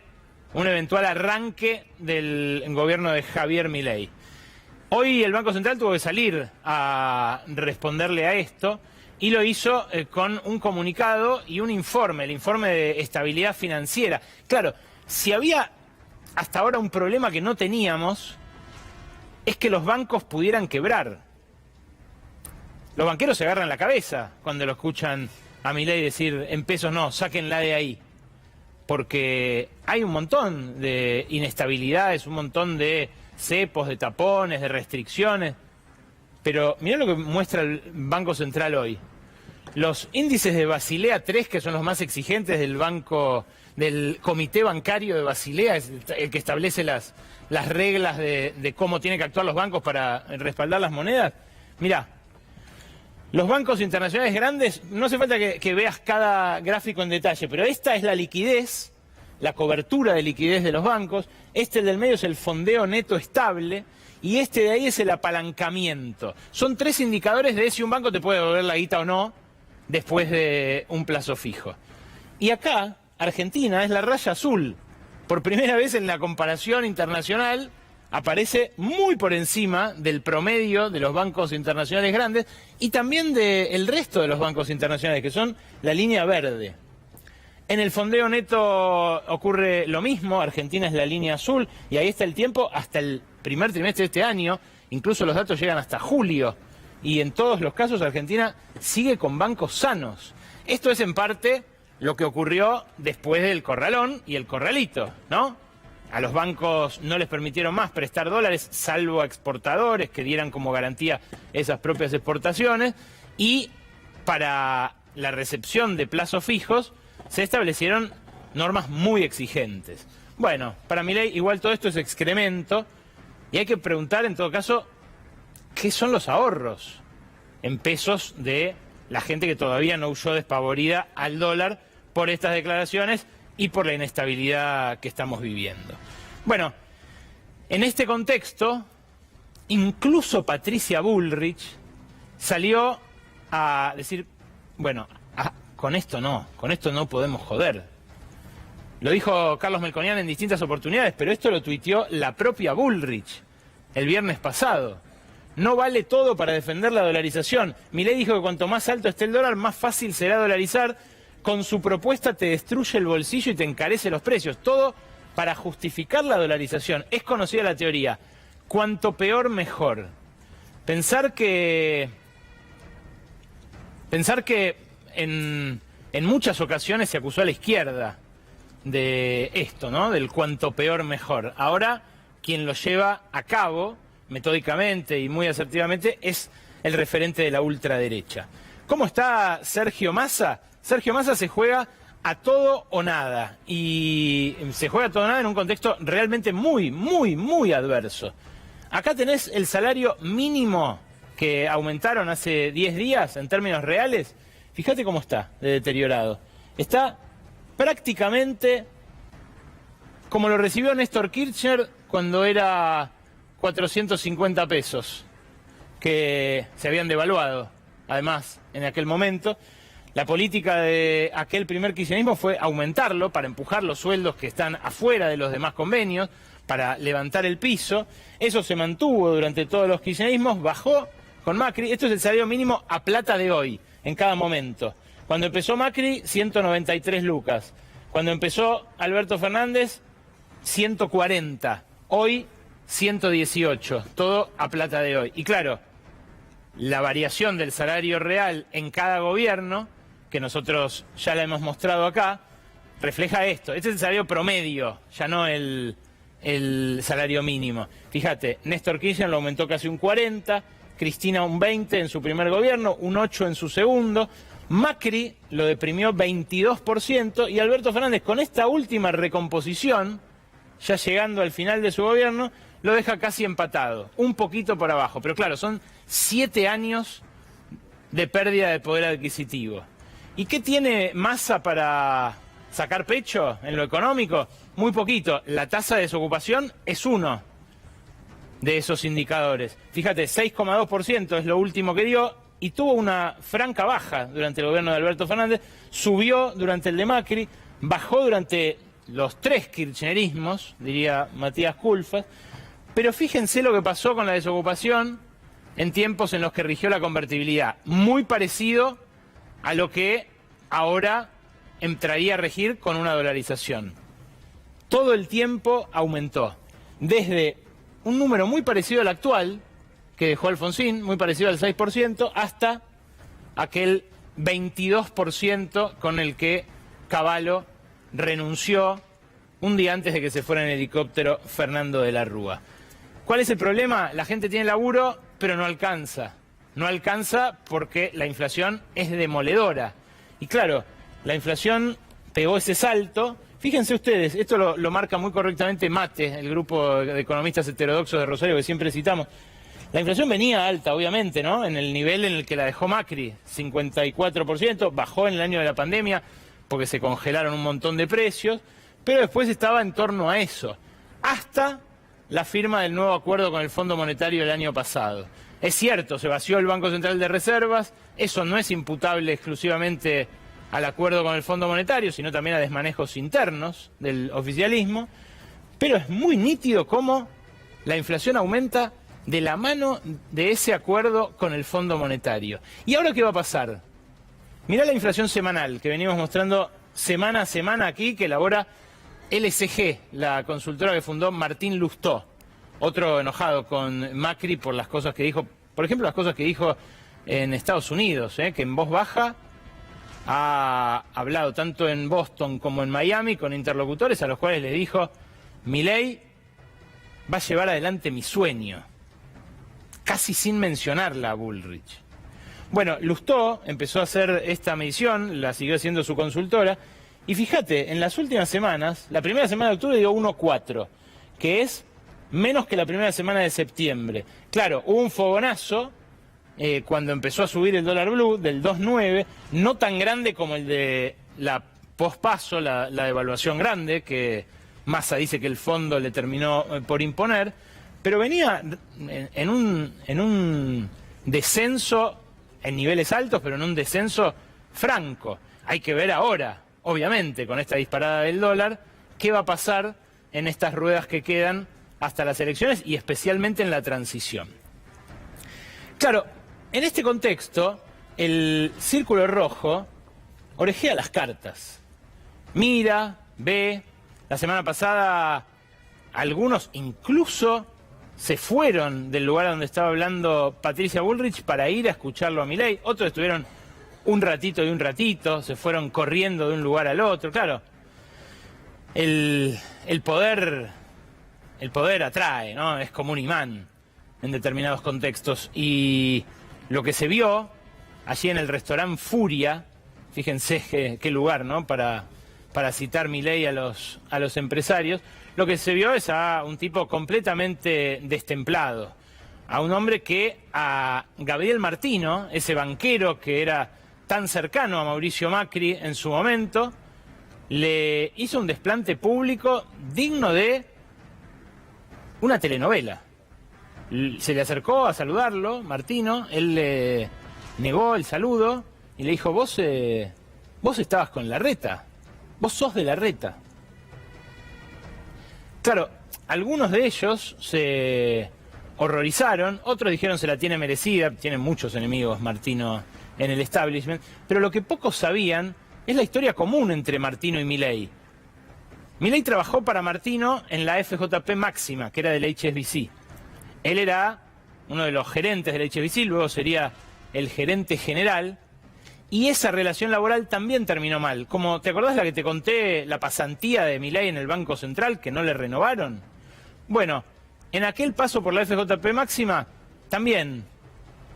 un eventual arranque del gobierno de Javier Milei. Hoy el Banco Central tuvo que salir a responderle a esto y lo hizo con un comunicado y un informe, el informe de estabilidad financiera. Claro, si había hasta ahora un problema que no teníamos, es que los bancos pudieran quebrar. Los banqueros se agarran la cabeza cuando lo escuchan a Milei decir en pesos no, sáquenla de ahí. Porque hay un montón de inestabilidades, un montón de cepos, de tapones, de restricciones. Pero mirá lo que muestra el Banco Central hoy. Los índices de Basilea III, que son los más exigentes del Comité Bancario de Basilea, es el que establece las reglas de cómo tienen que actuar los bancos para respaldar las monedas. Mirá, los bancos internacionales grandes, no hace falta que veas cada gráfico en detalle, pero esta es la liquidez, la cobertura de liquidez de los bancos, este del medio es el fondeo neto estable y este de ahí es el apalancamiento. Son tres indicadores de si un banco te puede devolver la guita o no después de un plazo fijo. Y acá, Argentina es la raya azul. Por primera vez en la comparación internacional aparece muy por encima del promedio de los bancos internacionales grandes y también del resto de los bancos internacionales, que son la línea verde. En el fondeo neto ocurre lo mismo, Argentina es la línea azul y ahí está el tiempo hasta el primer trimestre de este año, incluso los datos llegan hasta julio y en todos los casos Argentina sigue con bancos sanos. Esto es en parte lo que ocurrió después del corralón y el corralito, ¿no? A los bancos no les permitieron más prestar dólares, salvo a exportadores que dieran como garantía esas propias exportaciones. Y para la recepción de plazos fijos se establecieron normas muy exigentes. Bueno, para Milei igual todo esto es excremento y hay que preguntar en todo caso qué son los ahorros en pesos de la gente que todavía no huyó despavorida al dólar por estas declaraciones y por la inestabilidad que estamos viviendo. Bueno, en este contexto, incluso Patricia Bullrich salió a decir, bueno, con esto no podemos joder. Lo dijo Carlos Melconian en distintas oportunidades, pero esto lo tuiteó la propia Bullrich el viernes pasado. No vale todo para defender la dolarización. Milei dijo que cuanto más alto esté el dólar, más fácil será dolarizar. Con su propuesta te destruye el bolsillo y te encarece los precios. Todo para justificar la dolarización. Es conocida la teoría. Cuanto peor, mejor. Pensar que en muchas ocasiones se acusó a la izquierda de esto, ¿no? Del cuanto peor, mejor. Ahora, quien lo lleva a cabo, metódicamente y muy asertivamente, es el referente de la ultraderecha. ¿Cómo está Sergio Massa? Sergio Massa se juega a todo o nada, y se juega a todo o nada en un contexto realmente muy adverso. Acá tenés el salario mínimo que aumentaron hace 10 días en términos reales, Fíjate cómo está de deteriorado. Está prácticamente como lo recibió Néstor Kirchner cuando era 450 pesos, que se habían devaluado, además, en aquel momento. La política de aquel primer kirchnerismo fue aumentarlo para empujar los sueldos que están afuera de los demás convenios, para levantar el piso. Eso se mantuvo durante todos los kirchnerismos, bajó con Macri. Esto es el salario mínimo a plata de hoy, en cada momento. Cuando empezó Macri, 193 lucas. Cuando empezó Alberto Fernández, 140. Hoy, 118. Todo a plata de hoy. Y claro, la variación del salario real en cada gobierno, que nosotros ya la hemos mostrado acá, refleja esto. Este es el salario promedio, ya no el salario mínimo. Fíjate, Néstor Kirchner lo aumentó casi un 40, Cristina un 20 en su primer gobierno, un 8 en su segundo, Macri lo deprimió 22% y Alberto Fernández, con esta última recomposición, ya llegando al final de su gobierno, lo deja casi empatado, un poquito por abajo. Pero claro, son 7 años de pérdida de poder adquisitivo. ¿Y qué tiene Massa para sacar pecho en lo económico? Muy poquito. La tasa de desocupación es uno de esos indicadores. Fíjate, 6,2% es lo último que dio y tuvo una franca baja durante el gobierno de Alberto Fernández, subió durante el de Macri, bajó durante los 3 kirchnerismos, diría Matías Culfas, pero fíjense lo que pasó con la desocupación en tiempos en los que rigió la convertibilidad, muy parecido a lo que ahora entraría a regir con una dolarización. Todo el tiempo aumentó, desde un número muy parecido al actual, que dejó Alfonsín, muy parecido al 6%, hasta aquel 22% con el que Cavallo renunció un día antes de que se fuera en helicóptero Fernando de la Rúa. ¿Cuál es el problema? La gente tiene laburo, pero no alcanza. No alcanza porque la inflación es demoledora. Y claro, la inflación pegó ese salto. Fíjense ustedes, esto lo marca muy correctamente Mate, el grupo de economistas heterodoxos de Rosario que siempre citamos. La inflación venía alta, obviamente, ¿no? En el nivel en el que la dejó Macri, 54%, bajó en el año de la pandemia porque se congelaron un montón de precios, pero después estaba en torno a eso, hasta la firma del nuevo acuerdo con el Fondo Monetario el año pasado. Es cierto, se vació el Banco Central de Reservas, eso no es imputable exclusivamente al acuerdo con el Fondo Monetario, sino también a desmanejos internos del oficialismo, pero es muy nítido cómo la inflación aumenta de la mano de ese acuerdo con el Fondo Monetario. ¿Y ahora qué va a pasar? Mirá la inflación semanal que venimos mostrando semana a semana aquí, que elabora LSG, la consultora que fundó Martín Lustó, otro enojado con Macri por las cosas que dijo, por ejemplo, las cosas que dijo en Estados Unidos, que en voz baja ha hablado tanto en Boston como en Miami con interlocutores a los cuales les dijo: Milei va a llevar adelante mi sueño, casi sin mencionarla a Bullrich. Bueno, Lustó empezó a hacer esta medición, la siguió haciendo su consultora, y fíjate, en las últimas semanas, la primera semana de octubre dio 1,4, que es menos que la primera semana de septiembre. Claro, hubo un fogonazo cuando empezó a subir el dólar blue del 2,9, no tan grande como el de la pospaso, la devaluación grande, que Massa dice que el fondo le terminó por imponer, pero venía en un descenso en niveles altos, pero en un descenso franco. Hay que ver ahora, obviamente, con esta disparada del dólar, qué va a pasar en estas ruedas que quedan hasta las elecciones y especialmente en la transición. Claro, en este contexto, el círculo rojo orejea las cartas. Mira, ve. La semana pasada algunos incluso se fueron del lugar donde estaba hablando Patricia Bullrich para ir a escucharlo a Milei. Otros estuvieron un ratito y un ratito, se fueron corriendo de un lugar al otro. Claro, el poder atrae, ¿no? Es como un imán en determinados contextos. Y lo que se vio allí en el restaurante Furia, fíjense qué lugar, ¿no? Para citar Milei a los empresarios, lo que se vio es a un tipo completamente destemplado, a un hombre que a Gabriel Martino, ese banquero que era tan cercano a Mauricio Macri en su momento, le hizo un desplante público digno de una telenovela. Se le acercó a saludarlo, Martino, él le negó el saludo y le dijo, vos estabas con Larreta, vos sos de Larreta. Claro, algunos de ellos se horrorizaron, otros dijeron se la tiene merecida, tiene muchos enemigos Martino en el establishment, pero lo que pocos sabían es la historia común entre Martino y Milei. Milei trabajó para Martino en la FJP Máxima, que era del HSBC. Él era uno de los gerentes del HSBC, luego sería el gerente general, y esa relación laboral también terminó mal. Como, ¿te acordás la que te conté, la pasantía de Milei en el Banco Central, que no le renovaron? Bueno, en aquel paso por la FJP Máxima, también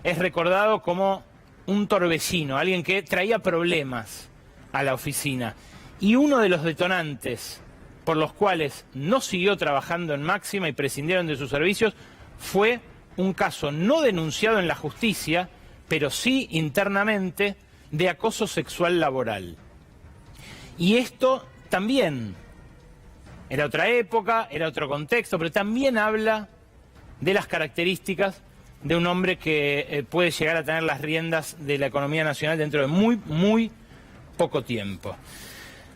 es recordado como un torbellino, alguien que traía problemas a la oficina. Y uno de los detonantes por los cuales no siguió trabajando en Máxima y prescindieron de sus servicios fue un caso no denunciado en la justicia, pero sí internamente, de acoso sexual laboral. Y esto también era otra época, era otro contexto, pero también habla de las características de un hombre que puede llegar a tener las riendas de la economía nacional dentro de muy poco tiempo.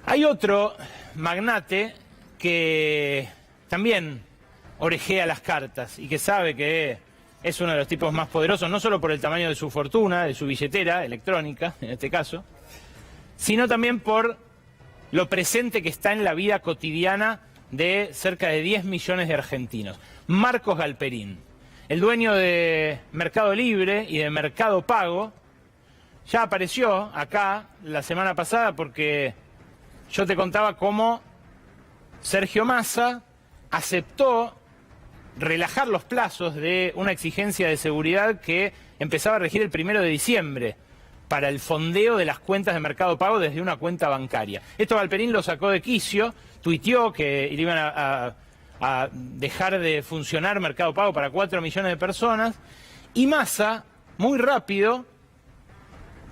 Hay otro magnate que también orejea las cartas y que sabe que es uno de los tipos más poderosos, no solo por el tamaño de su fortuna, de su billetera electrónica, en este caso, sino también por lo presente que está en la vida cotidiana de cerca de 10 millones de argentinos. Marcos Galperín, el dueño de Mercado Libre y de Mercado Pago, ya apareció acá la semana pasada porque yo te contaba cómo Sergio Massa aceptó relajar los plazos de una exigencia de seguridad que empezaba a regir el 1 de diciembre para el fondeo de las cuentas de Mercado Pago desde una cuenta bancaria. Esto Galperín lo sacó de quicio, tuiteó que iban a dejar de funcionar Mercado Pago para 4 millones de personas, y Massa, muy rápido,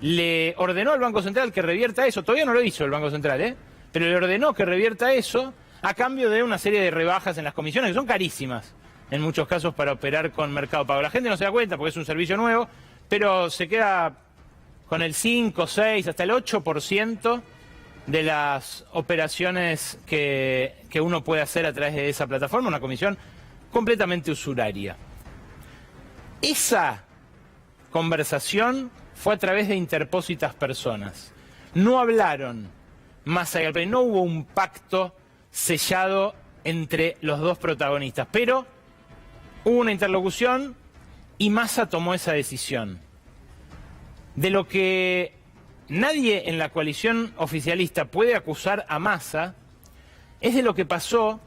le ordenó al Banco Central que revierta eso. Todavía no lo hizo el Banco Central, pero le ordenó que revierta eso a cambio de una serie de rebajas en las comisiones, que son carísimas en muchos casos para operar con Mercado Pago. La gente no se da cuenta porque es un servicio nuevo, pero se queda con el 5, 6, hasta el 8% de las operaciones que uno puede hacer a través de esa plataforma, una comisión completamente usuraria. Esa conversación fue a través de interpósitas personas. No hablaron Massa y Galperín, no hubo un pacto sellado entre los dos protagonistas, pero hubo una interlocución y Massa tomó esa decisión. De lo que nadie en la coalición oficialista puede acusar a Massa es de lo que pasó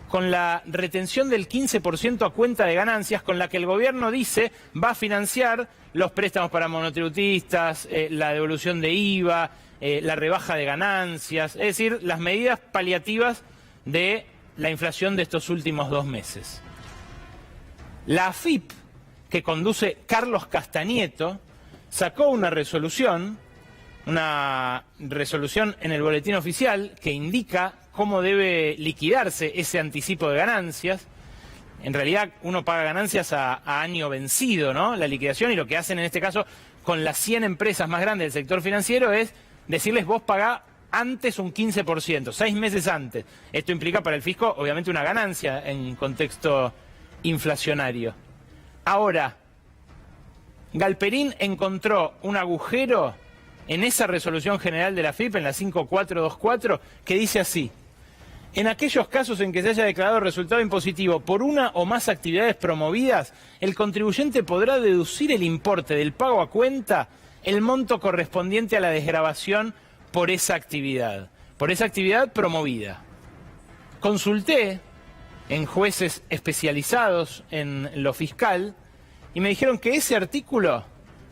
con la retención del 15% a cuenta de ganancias con la que el gobierno dice va a financiar los préstamos para monotributistas, la devolución de IVA, la rebaja de ganancias, es decir, las medidas paliativas de la inflación de estos últimos 2 meses. La AFIP, que conduce Carlos Castañeto, sacó una resolución en el boletín oficial que indica cómo debe liquidarse ese anticipo de ganancias. En realidad uno paga ganancias a año vencido, ¿no? La liquidación, y lo que hacen en este caso con las 100 empresas más grandes del sector financiero es decirles vos pagá antes un 15%, 6 meses antes. Esto implica para el fisco obviamente una ganancia en contexto inflacionario. Ahora, Galperín encontró un agujero en esa resolución general de la AFIP, en la 5424, que dice así: en aquellos casos en que se haya declarado resultado impositivo por una o más actividades promovidas, el contribuyente podrá deducir el importe del pago a cuenta, el monto correspondiente a la desgravación por esa actividad promovida. Consulté en jueces especializados en lo fiscal y me dijeron que ese artículo,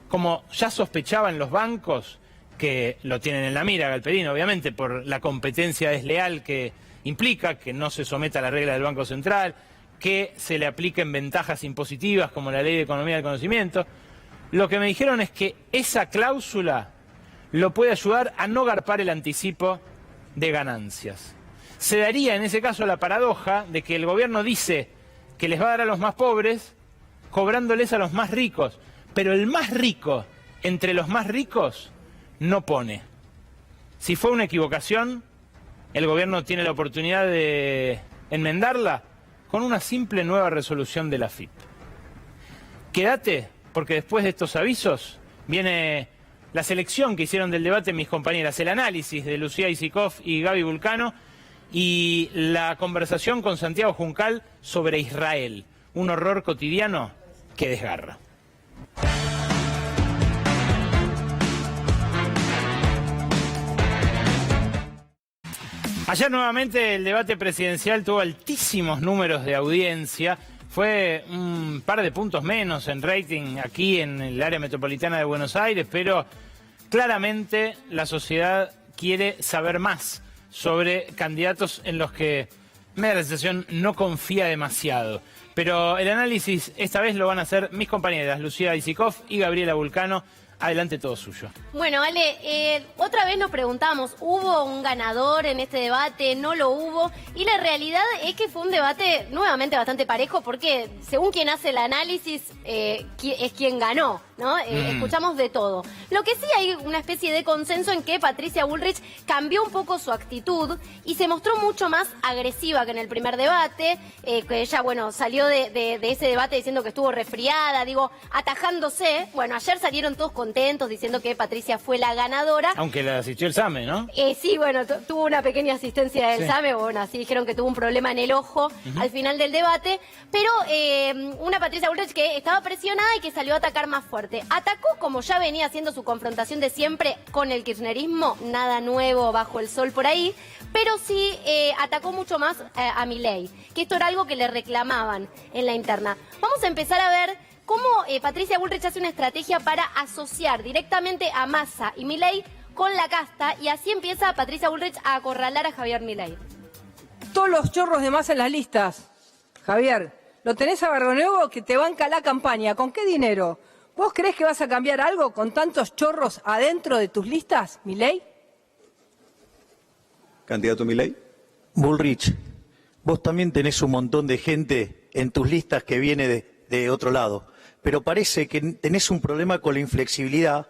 como ya sospechaban los bancos, que lo tienen en la mira Galperín, obviamente, por la competencia desleal que implica, que no se someta a la regla del Banco Central, que se le apliquen ventajas impositivas como la Ley de Economía del Conocimiento, lo que me dijeron es que esa cláusula lo puede ayudar a no garpar el anticipo de ganancias. Se daría en ese caso la paradoja de que el gobierno dice que les va a dar a los más pobres, cobrándoles a los más ricos, pero el más rico entre los más ricos no pone. Si fue una equivocación, el gobierno tiene la oportunidad de enmendarla con una simple nueva resolución de la AFIP. Quédate, porque después de estos avisos viene la selección que hicieron del debate mis compañeras, el análisis de Lucía Isikoff y Gaby Vulcano y la conversación con Santiago Juncal sobre Israel, un horror cotidiano que desgarra. Ayer nuevamente el debate presidencial tuvo altísimos números de audiencia. Fue un par de puntos menos en rating aquí en el área metropolitana de Buenos Aires, pero claramente la sociedad quiere saber más sobre candidatos en los que me da la sensación no confía demasiado. Pero el análisis esta vez lo van a hacer mis compañeras Lucía Isikoff y Gabriela Vulcano. Adelante, todo suyo. Bueno, Ale, otra vez nos preguntamos, ¿hubo un ganador en este debate? ¿No lo hubo? Y la realidad es que fue un debate nuevamente bastante parejo porque según quien hace el análisis es quien ganó, ¿no? Escuchamos de todo. Lo que sí hay una especie de consenso en que Patricia Bullrich cambió un poco su actitud y se mostró mucho más agresiva que en el primer debate, que ella, bueno, salió de ese debate diciendo que estuvo resfriada, digo, atajándose. Bueno, ayer salieron todos contentos diciendo que Patricia fue la ganadora. Aunque la asistió el SAME, ¿no? Sí, bueno, tuvo una pequeña asistencia del SAME, bueno, así dijeron que tuvo un problema en el ojo al final del debate, pero una Patricia Bullrich que estaba presionada y que salió a atacar más fuerte. Atacó como ya venía haciendo su confrontación de siempre con el kirchnerismo, nada nuevo bajo el sol por ahí, pero sí atacó mucho más a Milei, que esto era algo que le reclamaban en la interna. Vamos a empezar a ver cómo Patricia Bullrich hace una estrategia para asociar directamente a Massa y Milei con la casta, y así empieza Patricia Bullrich a acorralar a Javier Milei. Todos los chorros de Massa en las listas, Javier, lo tenés a Barrionuevo que te banca la campaña. ¿Con qué dinero? ¿Vos creés que vas a cambiar algo con tantos chorros adentro de tus listas, Milei? ¿Candidato Milei? Bullrich, vos también tenés un montón de gente en tus listas que viene de otro lado, pero parece que tenés un problema con la inflexibilidad,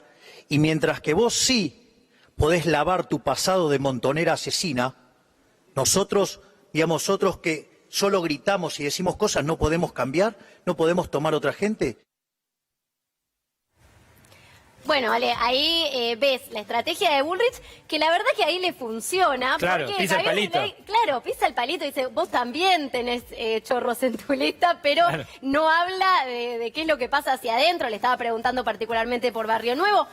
y mientras que vos sí podés lavar tu pasado de montonera asesina, nosotros, digamos, otros que solo gritamos y decimos cosas, no podemos cambiar, no podemos tomar otra gente. Bueno, Ale, ahí ves la estrategia de Bullrich, que la verdad que ahí le funciona. Claro, porque pisa el palito. Claro, pisa el palito y dice, vos también tenés chorros en tu lista, pero claro, no habla de qué es lo que pasa hacia adentro. Le estaba preguntando particularmente por Barrionuevo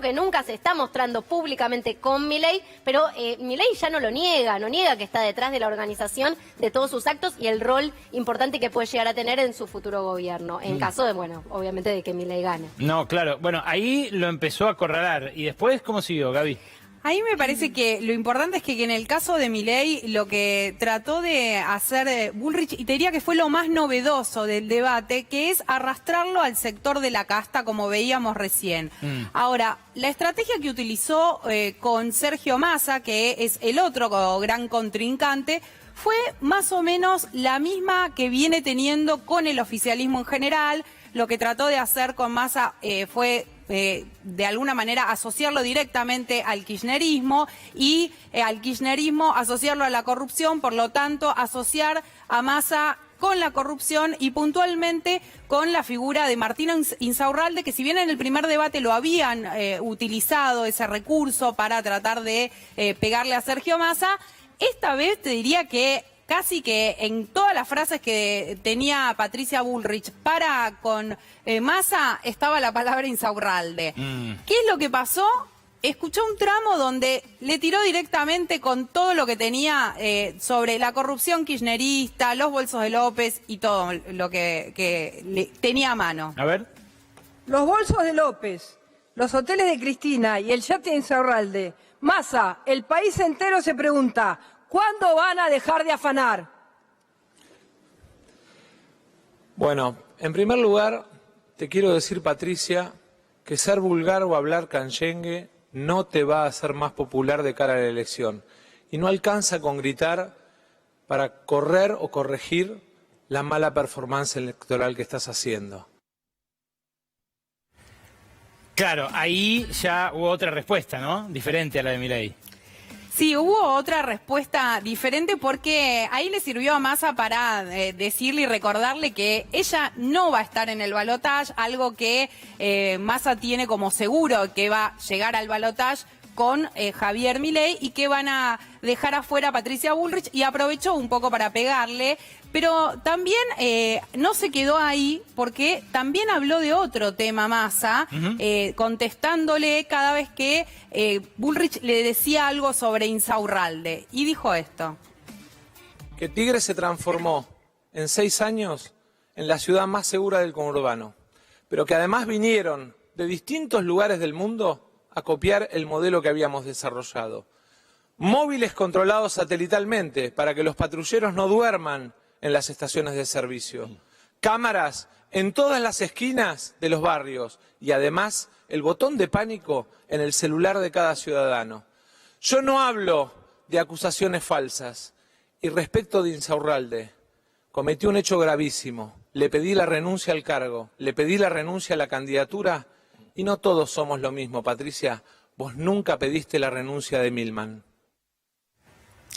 que nunca se está mostrando públicamente con Milei, pero Milei ya no niega que está detrás de la organización de todos sus actos y el rol importante que puede llegar a tener en su futuro gobierno, en caso de, bueno, obviamente de que Milei gane. No, claro, bueno, ahí lo empezó a acorralar. ¿Y después cómo siguió, Gaby? Ahí me parece que lo importante es que en el caso de Milei lo que trató de hacer Bullrich, y te diría que fue lo más novedoso del debate, que es arrastrarlo al sector de la casta, como veíamos recién. Ahora, la estrategia que utilizó con Sergio Massa, que es el otro gran contrincante, fue más o menos la misma que viene teniendo con el oficialismo en general. Lo que trató de hacer con Massa fue de alguna manera asociarlo directamente al kirchnerismo y al kirchnerismo asociarlo a la corrupción, por lo tanto asociar a Massa con la corrupción y puntualmente con la figura de Martín Insaurralde, que si bien en el primer debate lo habían utilizado ese recurso para tratar de pegarle a Sergio Massa, esta vez te diría que casi que en todas las frases que tenía Patricia Bullrich para con Massa estaba la palabra Insaurralde. ¿Qué es lo que pasó? Escuchó un tramo donde le tiró directamente con todo lo que tenía sobre la corrupción kirchnerista, los bolsos de López y todo lo que le tenía a mano. A ver. Los bolsos de López, los hoteles de Cristina y el yate de Insaurralde. Massa, el país entero se pregunta, ¿cuándo van a dejar de afanar? Bueno, en primer lugar, te quiero decir, Patricia, que ser vulgar o hablar canyengue no te va a hacer más popular de cara a la elección. Y no alcanza con gritar para correr o corregir la mala performance electoral que estás haciendo. Claro, ahí ya hubo otra respuesta, ¿no? Diferente a la de Milei. Sí, hubo otra respuesta diferente porque ahí le sirvió a Massa para decirle y recordarle que ella no va a estar en el balotaje, algo que Massa tiene como seguro que va a llegar al balotaje con Javier Milei y que van a dejar afuera a Patricia Bullrich, y aprovechó un poco para pegarle, pero también no se quedó ahí porque también habló de otro tema Massa, contestándole cada vez que Bullrich le decía algo sobre Insaurralde, y dijo esto. Que Tigre se transformó en 6 años en la ciudad más segura del conurbano, pero que además vinieron de distintos lugares del mundo a copiar el modelo que habíamos desarrollado. Móviles controlados satelitalmente para que los patrulleros no duerman en las estaciones de servicio. Cámaras en todas las esquinas de los barrios y además el botón de pánico en el celular de cada ciudadano. Yo no hablo de acusaciones falsas. Y respecto de Insaurralde, cometí un hecho gravísimo. Le pedí la renuncia al cargo, le pedí la renuncia a la candidatura. Y no todos somos lo mismo, Patricia. Vos nunca pediste la renuncia de Milman.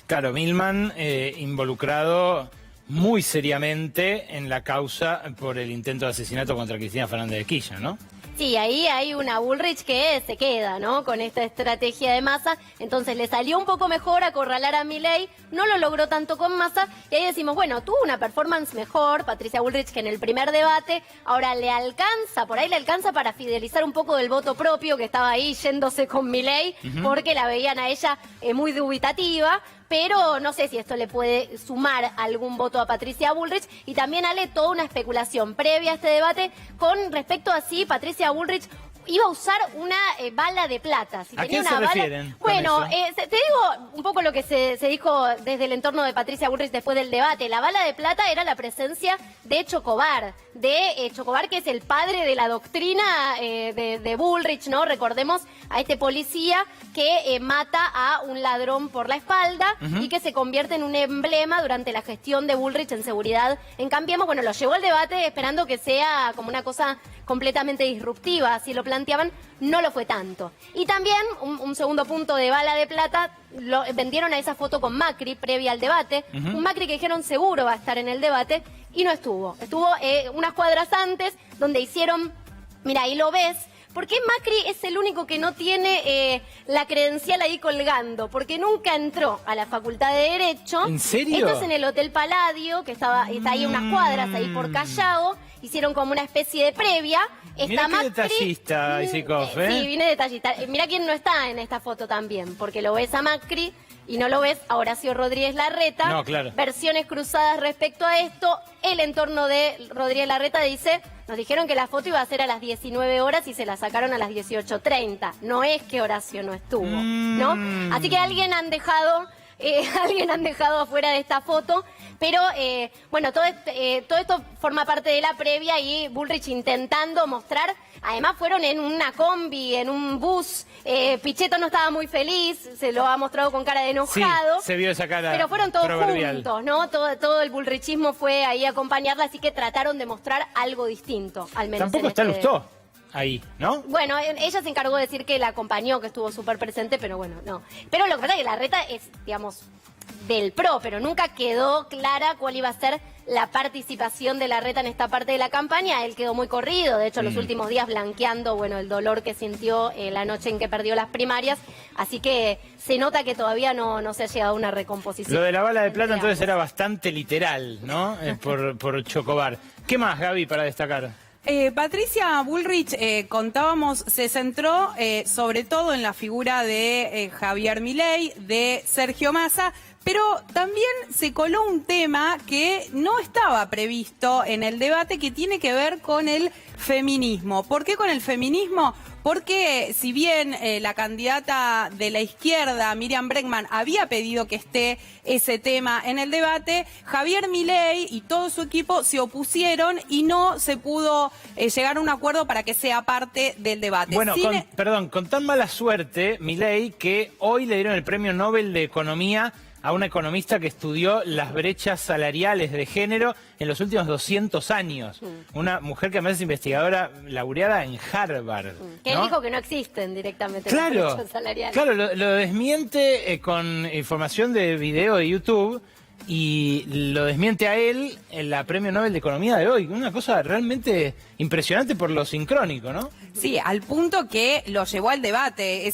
Claro, Milman involucrado muy seriamente en la causa por el intento de asesinato contra Cristina Fernández de Kirchner, ¿no? Sí, ahí hay una Bullrich que se queda, ¿no? Con esta estrategia de Massa. Entonces le salió un poco mejor acorralar a Milei, no lo logró tanto con Massa. Y ahí decimos, bueno, tuvo una performance mejor Patricia Bullrich que en el primer debate. Ahora le alcanza, por ahí le alcanza para fidelizar un poco del voto propio que estaba ahí yéndose con Milei, porque la veían a ella muy dubitativa. Pero no sé si esto le puede sumar algún voto a Patricia Bullrich. Y también, Ale, toda una especulación previa a este debate con respecto a si Patricia Bullrich iba a usar una bala de plata. Si ¿A tenía quién una se bala... refieren? Bueno, te digo un poco lo que se dijo desde el entorno de Patricia Bullrich después del debate. La bala de plata era la presencia de Chocobar, Chocobar, que es el padre de la doctrina de Bullrich, ¿no? Recordemos a este policía que mata a un ladrón por la espalda y que se convierte en un emblema durante la gestión de Bullrich en seguridad en Cambiemos. Bueno, lo llevó al debate esperando que sea como una cosa completamente disruptiva, así lo planteaban, no lo fue tanto. Y también, un segundo punto de bala de plata, vendieron a esa foto con Macri previa al debate, un Macri que dijeron seguro va a estar en el debate, y no estuvo. Estuvo unas cuadras antes, donde hicieron, mira, ahí lo ves. ¿Por qué Macri es el único que no tiene la credencial ahí colgando? Porque nunca entró a la Facultad de Derecho. ¿En serio? Esto es en el Hotel Palladio, que está ahí unas cuadras, ahí por Callao. Hicieron como una especie de previa. Mirá qué detallista, Isikov, ¿eh? Sí, viene detallista. Mirá quién no está en esta foto también, porque lo ves a Macri y no lo ves a Horacio Rodríguez Larreta. No, claro. Versiones cruzadas respecto a esto. El entorno de Rodríguez Larreta dice, nos dijeron que la foto iba a ser a las 19 horas y se la sacaron a las 18:30. No es que Horacio no estuvo, ¿no? Así que alguien han dejado afuera de esta foto. Pero, bueno, todo esto forma parte de la previa y Bullrich intentando mostrar, además fueron en una combi, en un bus, Pichetto no estaba muy feliz, se lo ha mostrado con cara de enojado. Sí, se vio esa cara pero fueron todos proverbial. juntos, ¿no? Todo el bullrichismo fue ahí a acompañarla, así que trataron de mostrar algo distinto, al menos. Tampoco está Lustó ahí, ¿no? Bueno, ella se encargó de decir que la acompañó, que estuvo súper presente, pero bueno, no. Pero lo que pasa es que Larreta es, digamos, del PRO, pero nunca quedó clara cuál iba a ser la participación de Larreta en esta parte de la campaña. Él quedó muy corrido, de hecho, los últimos días blanqueando, bueno, el dolor que sintió la noche en que perdió las primarias, así que se nota que todavía no se ha llegado a una recomposición. Lo de la bala de plata entonces era bastante literal, ¿no? Por Chocobar. ¿Qué más, Gaby, para destacar? Patricia Bullrich, contábamos, se centró sobre todo en la figura de Javier Milei, de Sergio Massa, Pero también se coló un tema que no estaba previsto en el debate, que tiene que ver con el feminismo. ¿Por qué con el feminismo? Porque si bien la candidata de la izquierda, Miriam Bregman, había pedido que esté ese tema en el debate, Javier Milei y todo su equipo se opusieron y no se pudo llegar a un acuerdo para que sea parte del debate. Bueno, con tan mala suerte, Milei, que hoy le dieron el Premio Nobel de Economía a una economista que estudió las brechas salariales de género en los últimos 200 años. Una mujer que además es investigadora laureada en Harvard. Que ¿no? él dijo que no existen directamente Claro, las brechas salariales. claro, lo desmiente con información de video de YouTube y lo desmiente a él en la Premio Nobel de Economía de hoy. Una cosa realmente impresionante por lo sincrónico, ¿no? Sí, al punto que lo llevó al debate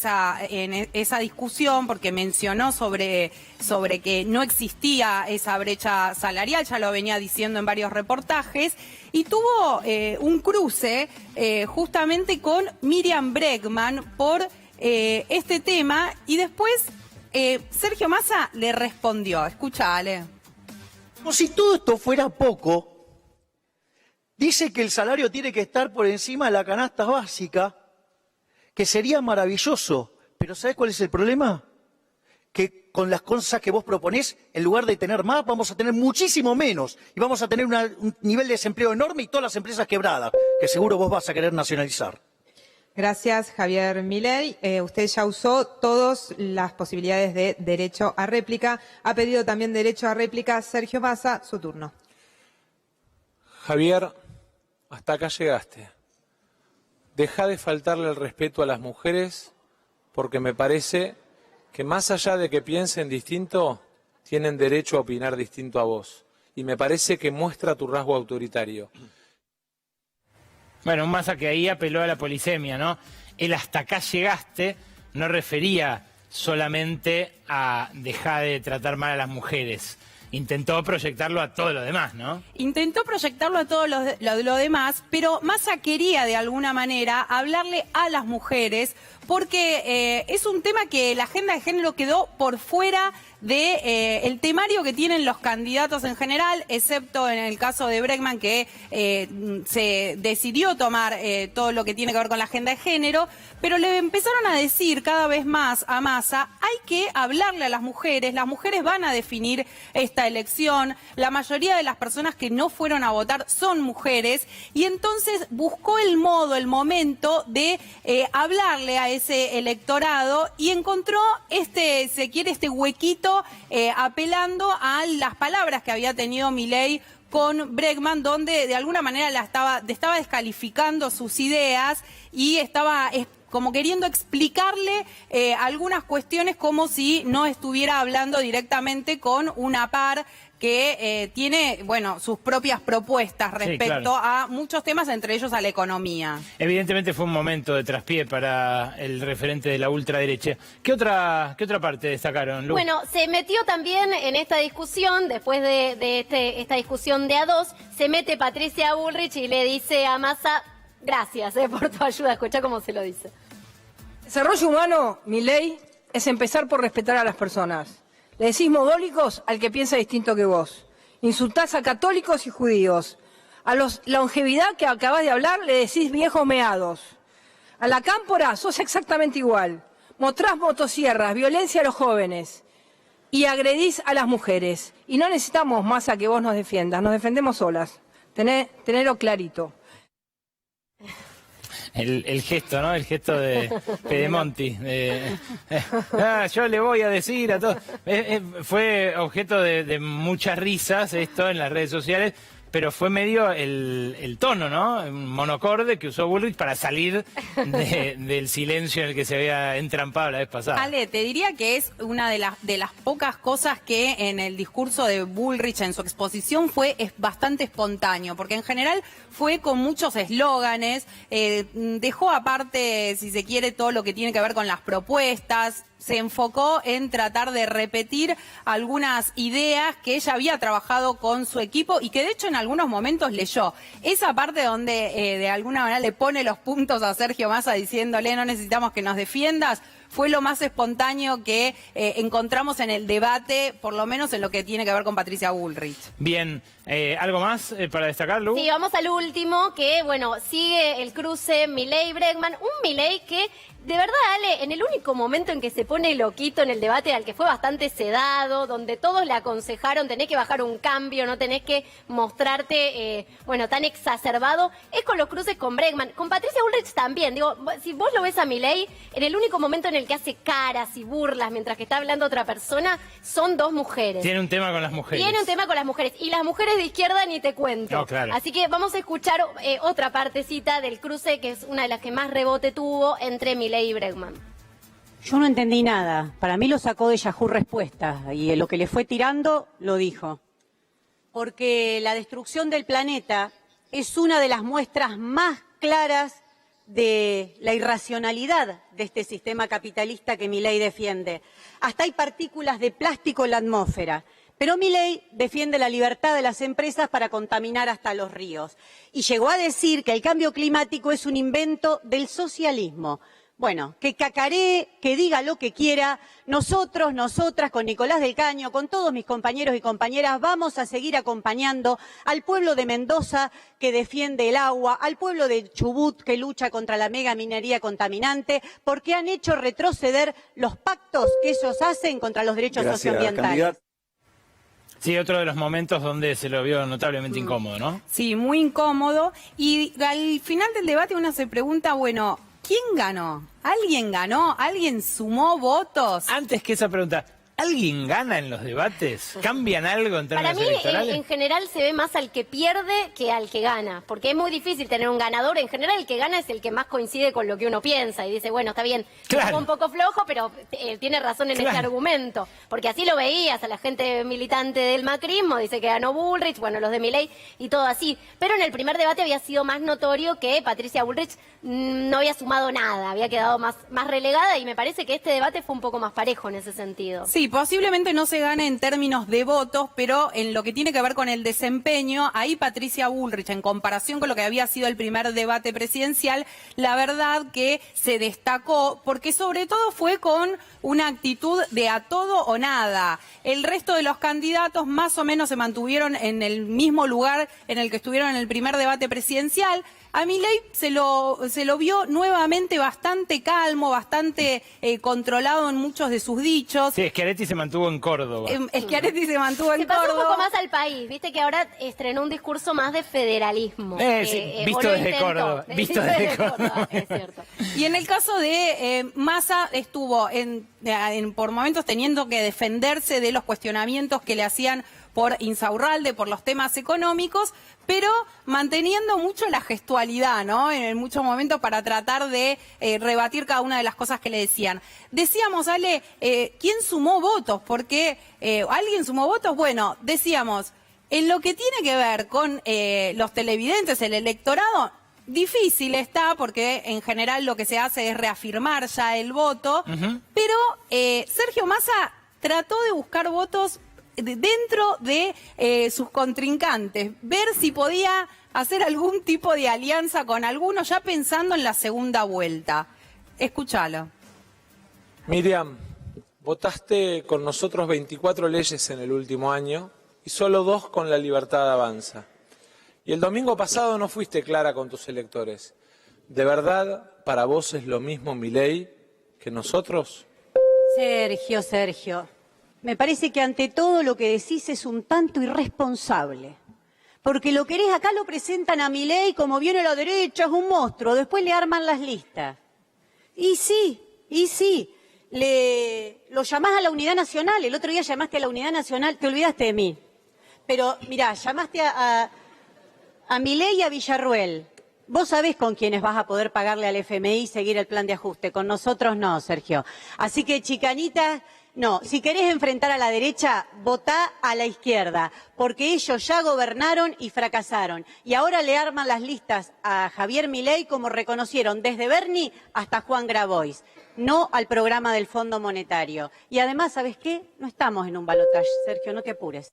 en esa discusión, porque mencionó sobre que no existía esa brecha salarial, ya lo venía diciendo en varios reportajes, y tuvo un cruce justamente con Miriam Bregman por este tema, y después Sergio Massa le respondió. Escucha, Ale. Como si todo esto fuera poco, dice que el salario tiene que estar por encima de la canasta básica, que sería maravilloso. Pero ¿sabes cuál es el problema? Que con las cosas que vos proponés, en lugar de tener más, vamos a tener muchísimo menos. Y vamos a tener un nivel de desempleo enorme y todas las empresas quebradas, que seguro vos vas a querer nacionalizar. Gracias, Javier Milei. Usted ya usó todas las posibilidades de derecho a réplica. Ha pedido también derecho a réplica Sergio Massa. Su turno. Javier, hasta acá llegaste. Deja de faltarle el respeto a las mujeres, porque me parece que más allá de que piensen distinto, tienen derecho a opinar distinto a vos. Y me parece que muestra tu rasgo autoritario. Bueno, un Massa que ahí apeló a la polisemia, ¿no? El hasta acá llegaste no refería solamente a dejar de tratar mal a las mujeres. Intentó proyectarlo a todo lo demás, ¿no? Intentó proyectarlo a todo lo demás, pero Massa quería de alguna manera hablarle a las mujeres, porque es un tema que la agenda de género quedó por fuera de el temario que tienen los candidatos en general, excepto en el caso de Bregman, que se decidió tomar todo lo que tiene que ver con la agenda de género, pero le empezaron a decir cada vez más a Massa: hay que hablarle a las mujeres van a definir esta elección, la mayoría de las personas que no fueron a votar son mujeres, y entonces buscó el momento de hablarle a ese electorado y encontró este huequito apelando a las palabras que había tenido Milei con Bregman, donde de alguna manera estaba descalificando sus ideas y estaba como queriendo explicarle algunas cuestiones como si no estuviera hablando directamente con una par que tiene, bueno, sus propias propuestas respecto a muchos temas, entre ellos a la economía. Evidentemente fue un momento de traspié para el referente de la ultraderecha. ¿Qué otra parte destacaron, Lu? Bueno, se metió también en esta discusión, después de esta discusión de a dos, se mete Patricia Bullrich y le dice a Massa: gracias por tu ayuda. Escuchá cómo se lo dice. Desarrollo humano, Milei, es empezar por respetar a las personas. Le decís mogólicos al que piensa distinto que vos. Insultás a católicos y judíos. A los longevidad que acabás de hablar le decís viejos meados. A la cámpora sos exactamente igual. Mostrás motosierras, violencia a los jóvenes. Y agredís a las mujeres. Y no necesitamos más a que vos nos defiendas, nos defendemos solas. Tenelo clarito. El gesto, ¿no? El gesto de Pedemonti. Yo le voy a decir a todos. Fue objeto de muchas risas esto en las redes sociales, pero fue medio el tono, ¿no? Un monocorde que usó Bullrich para salir del silencio en el que se había entrampado la vez pasada. Ale, te diría que es una de las pocas cosas que en el discurso de Bullrich, en su exposición, es bastante espontáneo, porque en general fue con muchos eslóganes, dejó aparte, si se quiere, todo lo que tiene que ver con las propuestas. Se enfocó en tratar de repetir algunas ideas que ella había trabajado con su equipo y que de hecho en algunos momentos leyó. Esa parte donde de alguna manera le pone los puntos a Sergio Massa diciéndole: no necesitamos que nos defiendas, fue lo más espontáneo que encontramos en el debate, por lo menos en lo que tiene que ver con Patricia Bullrich. Bien, ¿algo más para destacar, Lu? Sí, vamos al último, que bueno, sigue el cruce Milei-Bregman, un Milei que, de verdad, Ale, en el único momento en que se pone loquito en el debate, al que fue bastante sedado, donde todos le aconsejaron, tenés que bajar un cambio, no tenés que mostrarte, tan exacerbado, es con los cruces con Bregman. Con Patricia Bullrich también, digo, si vos lo ves a Milei, en el único momento en el que hace caras y burlas mientras que está hablando otra persona, son dos mujeres. Tiene un tema con las mujeres. Tiene un tema con las mujeres, y las mujeres de izquierda ni te cuento. No, claro. Así que vamos a escuchar otra partecita del cruce, que es una de las que más rebote tuvo entre Milei y Bregman. Yo no entendí nada. Para mí lo sacó de Yahoo Respuestas y lo que le fue tirando lo dijo. Porque la destrucción del planeta es una de las muestras más claras de la irracionalidad de este sistema capitalista que Milei defiende. Hasta hay partículas de plástico en la atmósfera. Pero Milei defiende la libertad de las empresas para contaminar hasta los ríos. Y llegó a decir que el cambio climático es un invento del socialismo. Bueno, que cacaree, que diga lo que quiera, nosotros, nosotras, con Nicolás del Caño, con todos mis compañeros y compañeras, vamos a seguir acompañando al pueblo de Mendoza que defiende el agua, al pueblo de Chubut que lucha contra la mega minería contaminante, porque han hecho retroceder los pactos que ellos hacen contra los derechos socioambientales. Sí, otro de los momentos donde se lo vio notablemente incómodo, ¿no? Sí, muy incómodo. Y al final del debate uno se pregunta, bueno, ¿quién ganó? ¿Alguien ganó? ¿Alguien sumó votos? Antes que esa pregunta, ¿alguien gana en los debates? ¿Cambian algo en términos Para mí, electorales? en general, se ve más al que pierde que al que gana, porque es muy difícil tener un ganador. En general, el que gana es el que más coincide con lo que uno piensa y dice, bueno, está bien, Claro. fue un poco flojo, pero tiene razón en este argumento, porque así lo veías a la gente militante del macrismo, dice que ganó Bullrich, bueno, los de Milei y todo así, pero en el primer debate había sido más notorio que Patricia Bullrich no había sumado nada, había quedado más relegada, y me parece que este debate fue un poco más parejo en ese sentido. Sí, posiblemente no se gane en términos de votos, pero en lo que tiene que ver con el desempeño, ahí Patricia Bullrich, en comparación con lo que había sido el primer debate presidencial, la verdad que se destacó, porque sobre todo fue con una actitud de a todo o nada. El resto de los candidatos más o menos se mantuvieron en el mismo lugar en el que estuvieron en el primer debate presidencial. A Milei se lo vio nuevamente bastante calmo, bastante controlado en muchos de sus dichos. Sí, Schiaretti se mantuvo en Córdoba. Schiaretti se mantuvo en Se pasó Córdoba. un poco más al país, viste que ahora estrenó un discurso más de federalismo. Visto desde Córdoba. Visto desde Córdoba. Es cierto. Y en el caso de Massa, estuvo por momentos teniendo que defenderse de los cuestionamientos que le hacían por Insaurralde, por los temas económicos, pero manteniendo mucho la gestualidad, ¿no? En muchos momentos para tratar de rebatir cada una de las cosas que le decían. Decíamos, Ale, ¿quién sumó votos? Porque ¿alguien sumó votos? Bueno, decíamos, en lo que tiene que ver con los televidentes, el electorado, difícil está, porque en general lo que se hace es reafirmar ya el voto, pero Sergio Massa trató de buscar votos dentro de sus contrincantes, ver si podía hacer algún tipo de alianza con alguno, ya pensando en la segunda vuelta. Escúchalo. Miriam, votaste con nosotros 24 leyes en el último año y solo 2 con La Libertad Avanza. Y el domingo pasado no fuiste clara con tus electores. ¿De verdad para vos es lo mismo Milei que nosotros? Sergio, me parece que ante todo lo que decís es un tanto irresponsable. Porque lo querés, acá lo presentan a Milei como viene a la derecha, es un monstruo, después le arman las listas. Y sí, lo llamás a la Unidad Nacional, el otro día llamaste a la Unidad Nacional, te olvidaste de mí. Pero mirá, llamaste a Milei y a Villarruel. Vos sabés con quiénes vas a poder pagarle al FMI y seguir el plan de ajuste, con nosotros no, Sergio. Así que, chicanitas, no, si querés enfrentar a la derecha, votá a la izquierda, porque ellos ya gobernaron y fracasaron. Y ahora le arman las listas a Javier Milei como reconocieron desde Bernie hasta Juan Grabois, no al programa del Fondo Monetario. Y además, ¿sabés qué? No estamos en un balotaje, Sergio, no te apures.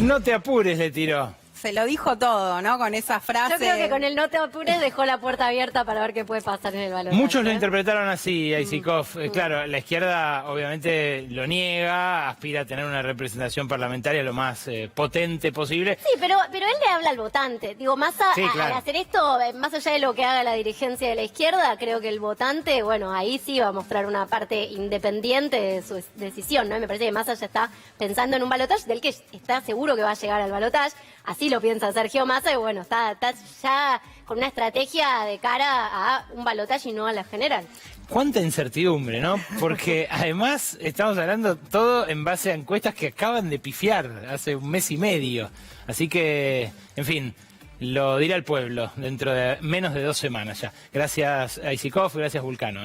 No te apures, le tiró. se lo dijo todo, ¿no? Con esa frase. Yo creo que con el no te apures dejó la puerta abierta para ver qué puede pasar en el balotaje. Muchos lo interpretaron así, Aisikov. Claro, la izquierda obviamente lo niega, aspira a tener una representación parlamentaria lo más potente posible. Sí, pero él le habla al votante. Digo, al hacer esto, más allá de lo que haga la dirigencia de la izquierda, creo que el votante, bueno, ahí sí va a mostrar una parte independiente de su decisión, ¿no? Y me parece que Massa ya está pensando en un balotaje del que está seguro que va a llegar al balotaje. Así lo piensa Sergio Massa y bueno, está ya con una estrategia de cara a un balotaje y no a la general. Cuánta incertidumbre, ¿no? Porque además estamos hablando todo en base a encuestas que acaban de pifiar hace un mes y medio. Así que, en fin, lo dirá el pueblo dentro de menos de 2 semanas ya. Gracias Aisikov, gracias Vulcano,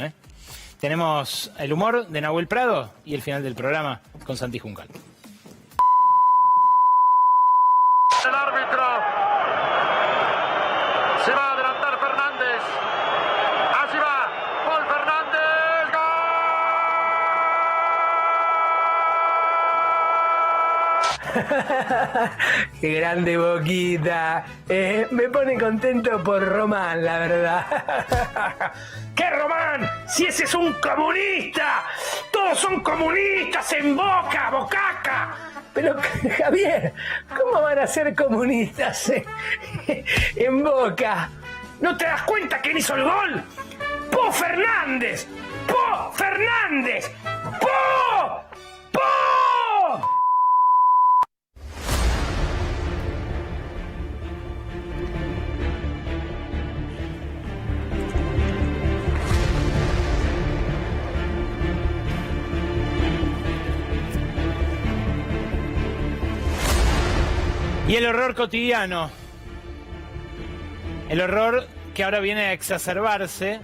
Tenemos el humor de Nahuel Prado y el final del programa con Santi Juncal. El árbitro se va a adelantar Fernández. Así va, Paul Fernández. ¡Gol! ¡Qué grande Boquita! Me pone contento por Román, la verdad. ¿Qué Román? ¡Si ese es un comunista! ¡Todos son comunistas en Boca, Bocaca! Pero, Javier, ¿cómo van a ser comunistas en Boca? ¿No te das cuenta quién hizo el gol? ¡Po Fernández! ¡Po Fernández! ¡Po! ¡Po! Y el horror cotidiano, el horror que ahora viene a exacerbarse,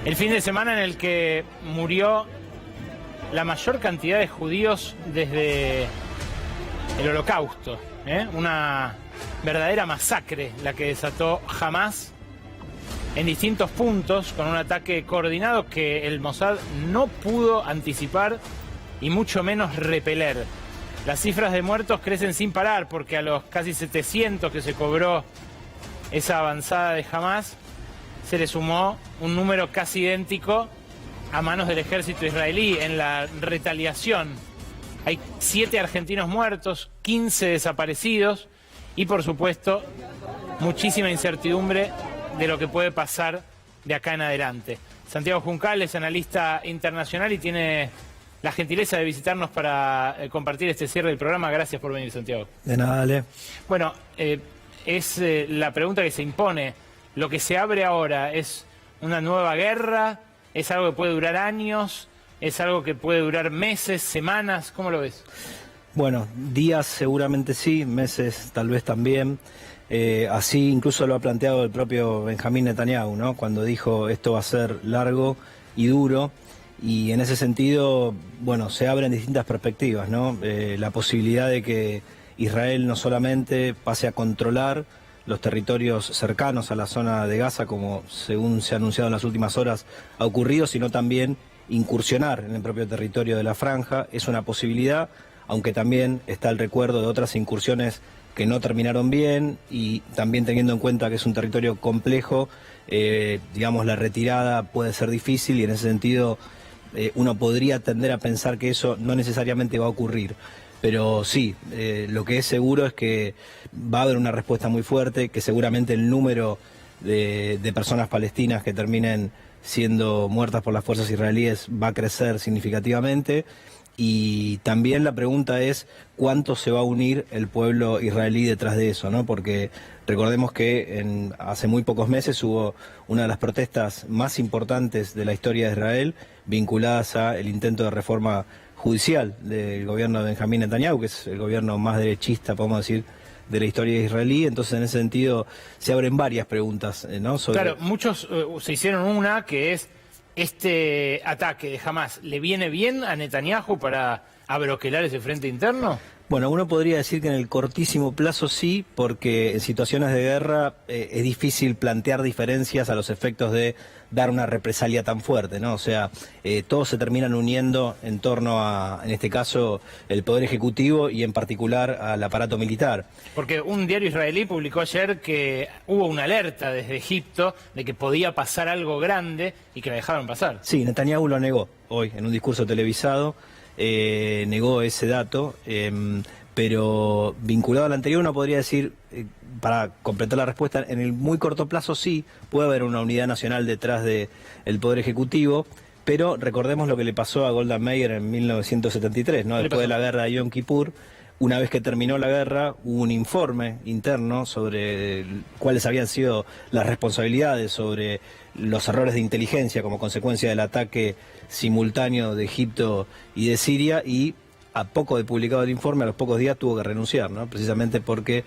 el fin de semana en el que murió la mayor cantidad de judíos desde el Holocausto, una verdadera masacre la que desató Hamás en distintos puntos con un ataque coordinado que el Mossad no pudo anticipar y mucho menos repeler. Las cifras de muertos crecen sin parar porque a los casi 700 que se cobró esa avanzada de Hamás se le sumó un número casi idéntico a manos del ejército israelí en la retaliación. Hay 7 argentinos muertos, 15 desaparecidos y por supuesto muchísima incertidumbre de lo que puede pasar de acá en adelante. Santiago Juncal es analista internacional y tiene la gentileza de visitarnos para compartir este cierre del programa. Gracias por venir, Santiago. De nada, Ale. Bueno, es la pregunta que se impone. ¿Lo que se abre ahora es una nueva guerra? ¿Es algo que puede durar años? ¿Es algo que puede durar meses, semanas? ¿Cómo lo ves? Bueno, días seguramente sí, meses tal vez también. Así incluso lo ha planteado el propio Benjamín Netanyahu, ¿no? Cuando dijo esto va a ser largo y duro. Y en ese sentido, bueno, se abren distintas perspectivas, ¿no? La posibilidad de que Israel no solamente pase a controlar los territorios cercanos a la zona de Gaza, como según se ha anunciado en las últimas horas ha ocurrido, sino también incursionar en el propio territorio de la franja. Es una posibilidad, aunque también está el recuerdo de otras incursiones que no terminaron bien y también teniendo en cuenta que es un territorio complejo, digamos, la retirada puede ser difícil y en ese sentido uno podría tender a pensar que eso no necesariamente va a ocurrir. Pero sí, lo que es seguro es que va a haber una respuesta muy fuerte, que seguramente el número de personas palestinas que terminen siendo muertas por las fuerzas israelíes va a crecer significativamente. Y también la pregunta es cuánto se va a unir el pueblo israelí detrás de eso, ¿no? Porque recordemos que hace muy pocos meses hubo una de las protestas más importantes de la historia de Israel vinculadas al intento de reforma judicial del gobierno de Benjamín Netanyahu, que es el gobierno más derechista, podemos decir, de la historia israelí. Entonces, en ese sentido, se abren varias preguntas, ¿no? Claro, muchos se hicieron una que es: ¿este ataque de Hamás le viene bien a Netanyahu para abroquelar ese frente interno? Bueno, uno podría decir que en el cortísimo plazo sí, porque en situaciones de guerra es difícil plantear diferencias a los efectos de dar una represalia tan fuerte, ¿no? O sea, todos se terminan uniendo en torno a, en este caso, el Poder Ejecutivo y en particular al aparato militar. Porque un diario israelí publicó ayer que hubo una alerta desde Egipto de que podía pasar algo grande y que la dejaron pasar. Sí, Netanyahu lo negó hoy en un discurso televisado. Negó ese dato, pero vinculado al anterior uno podría decir, para completar la respuesta, en el muy corto plazo sí puede haber una unidad nacional detrás del Poder Ejecutivo, pero recordemos lo que le pasó a Golda Meir en 1973, ¿no? Después de la guerra de Yom Kippur. Una vez que terminó la guerra, hubo un informe interno sobre cuáles habían sido las responsabilidades, sobre los errores de inteligencia como consecuencia del ataque simultáneo de Egipto y de Siria, y a poco de publicado el informe, a los pocos días tuvo que renunciar, ¿no? Precisamente porque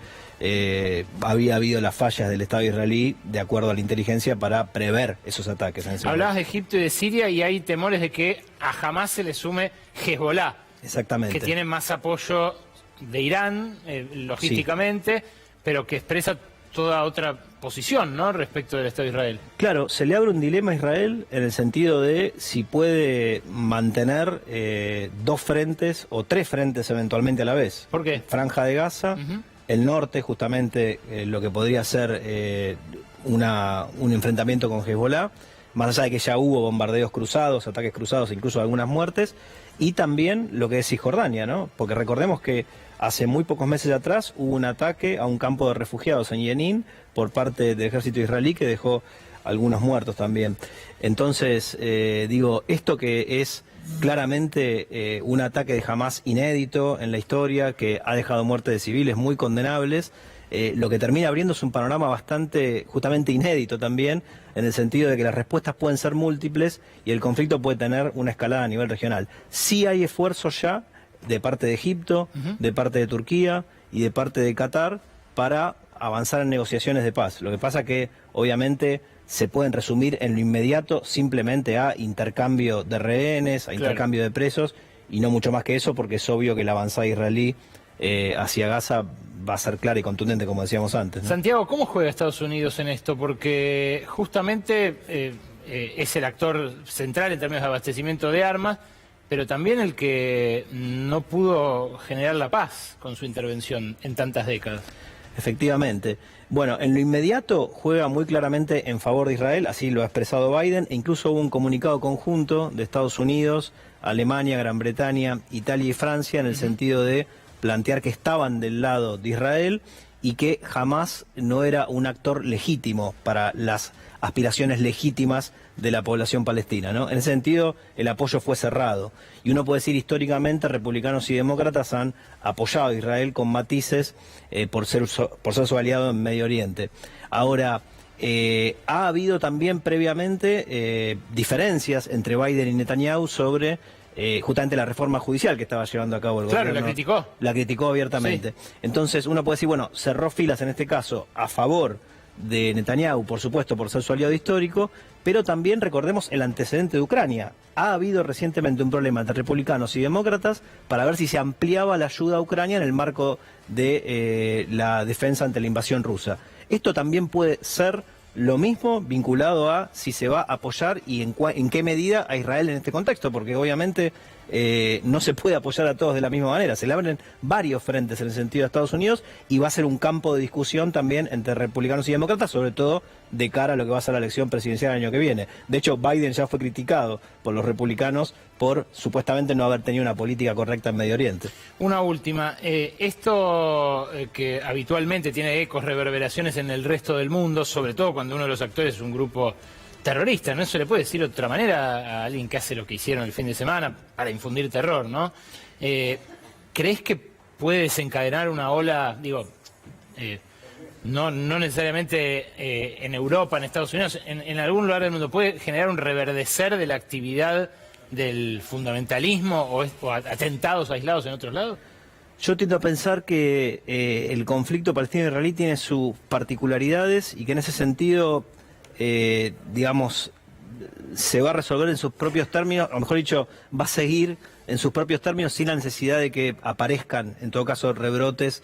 había habido las fallas del Estado israelí de acuerdo a la inteligencia para prever esos ataques. Hablabas de Egipto y de Siria y hay temores de que a Hamás se le sume Hezbollah. Exactamente. Que tiene más apoyo de Irán, logísticamente, sí, pero que expresa toda otra posición, ¿no?, respecto del Estado de Israel. Claro, se le abre un dilema a Israel en el sentido de si puede mantener dos frentes o tres frentes eventualmente a la vez. ¿Por qué? Franja de Gaza, el norte, justamente lo que podría ser un enfrentamiento con Hezbollah, más allá de que ya hubo bombardeos cruzados, ataques cruzados, incluso algunas muertes, y también lo que es Cisjordania, ¿no? Porque recordemos que hace muy pocos meses atrás hubo un ataque a un campo de refugiados en Jenin por parte del ejército israelí que dejó algunos muertos también. Entonces, digo, esto que es claramente un ataque de Hamás inédito en la historia, que ha dejado muertes de civiles muy condenables, lo que termina abriendo es un panorama bastante, justamente inédito también, en el sentido de que las respuestas pueden ser múltiples y el conflicto puede tener una escalada a nivel regional. Sí hay esfuerzos ya de parte de Egipto, de parte de Turquía y de parte de Qatar para avanzar en negociaciones de paz. Lo que pasa que, obviamente, se pueden resumir en lo inmediato simplemente a intercambio de rehenes, a intercambio de presos, y no mucho más que eso, porque es obvio que la avanzada israelí hacia Gaza va a ser clara y contundente, como decíamos antes, ¿no? Santiago, ¿cómo juega Estados Unidos en esto? Porque justamente es el actor central en términos de abastecimiento de armas, pero también el que no pudo generar la paz con su intervención en tantas décadas. Efectivamente. Bueno, en lo inmediato juega muy claramente en favor de Israel, así lo ha expresado Biden, e incluso hubo un comunicado conjunto de Estados Unidos, Alemania, Gran Bretaña, Italia y Francia, en el sentido de plantear que estaban del lado de Israel y que jamás no era un actor legítimo para las aspiraciones legítimas de la población palestina, ¿no? En ese sentido, el apoyo fue cerrado. Y uno puede decir, históricamente, republicanos y demócratas han apoyado a Israel con matices por ser su aliado en Medio Oriente. Ahora, ha habido también previamente diferencias entre Biden y Netanyahu sobre justamente la reforma judicial que estaba llevando a cabo el gobierno. Claro, la criticó. La criticó abiertamente. Sí. Entonces uno puede decir, bueno, cerró filas en este caso a favor de Netanyahu, por supuesto, por ser su aliado histórico, pero también recordemos el antecedente de Ucrania. Ha habido recientemente un problema entre republicanos y demócratas para ver si se ampliaba la ayuda a Ucrania en el marco de la defensa ante la invasión rusa. Esto también puede ser lo mismo vinculado a si se va a apoyar y en qué medida a Israel en este contexto, porque obviamente no se puede apoyar a todos de la misma manera. Se le abren varios frentes en el sentido de Estados Unidos y va a ser un campo de discusión también entre republicanos y demócratas, sobre todo de cara a lo que va a ser la elección presidencial el año que viene. De hecho, Biden ya fue criticado por los republicanos por supuestamente no haber tenido una política correcta en Medio Oriente. Una última. Esto que habitualmente tiene ecos, reverberaciones en el resto del mundo, sobre todo cuando uno de los actores es un grupo terrorista, ¿no? Eso le puede decir de otra manera a alguien que hace lo que hicieron el fin de semana para infundir terror, ¿no? ¿Crees que puede desencadenar una ola, digo, no necesariamente en Europa, en Estados Unidos, en algún lugar del mundo, puede generar un reverdecer de la actividad del fundamentalismo o atentados aislados en otros lados? Yo tiendo a pensar que el conflicto palestino-israelí tiene sus particularidades y que en ese sentido, digamos, se va a resolver en sus propios términos, o mejor dicho, va a seguir en sus propios términos sin la necesidad de que aparezcan, en todo caso, rebrotes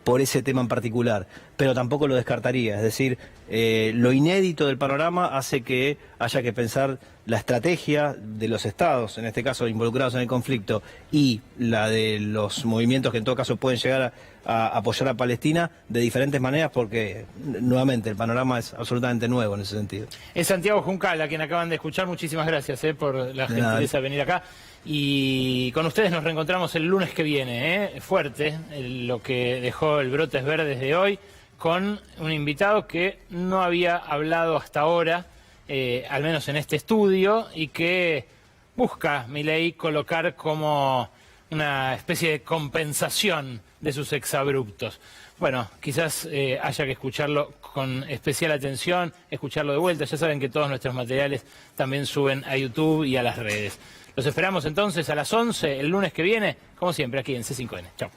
por ese tema en particular. Pero tampoco lo descartaría, es decir, lo inédito del panorama hace que haya que pensar la estrategia de los estados, en este caso involucrados en el conflicto, y la de los movimientos que en todo caso pueden llegar a apoyar a Palestina de diferentes maneras, porque nuevamente el panorama es absolutamente nuevo en ese sentido. Es Santiago Juncal, a quien acaban de escuchar. Muchísimas gracias por la gentileza de venir acá. Y con ustedes nos reencontramos el lunes que viene. Fuerte lo que dejó el Brotes Verdes de hoy, con un invitado que no había hablado hasta ahora, al menos en este estudio, y que busca, Milei, colocar como una especie de compensación de sus exabruptos. Bueno, quizás haya que escucharlo con especial atención, escucharlo de vuelta. Ya saben que todos nuestros materiales también suben a YouTube y a las redes. Los esperamos entonces a las 11 el lunes que viene, como siempre, aquí en C5N. Chao.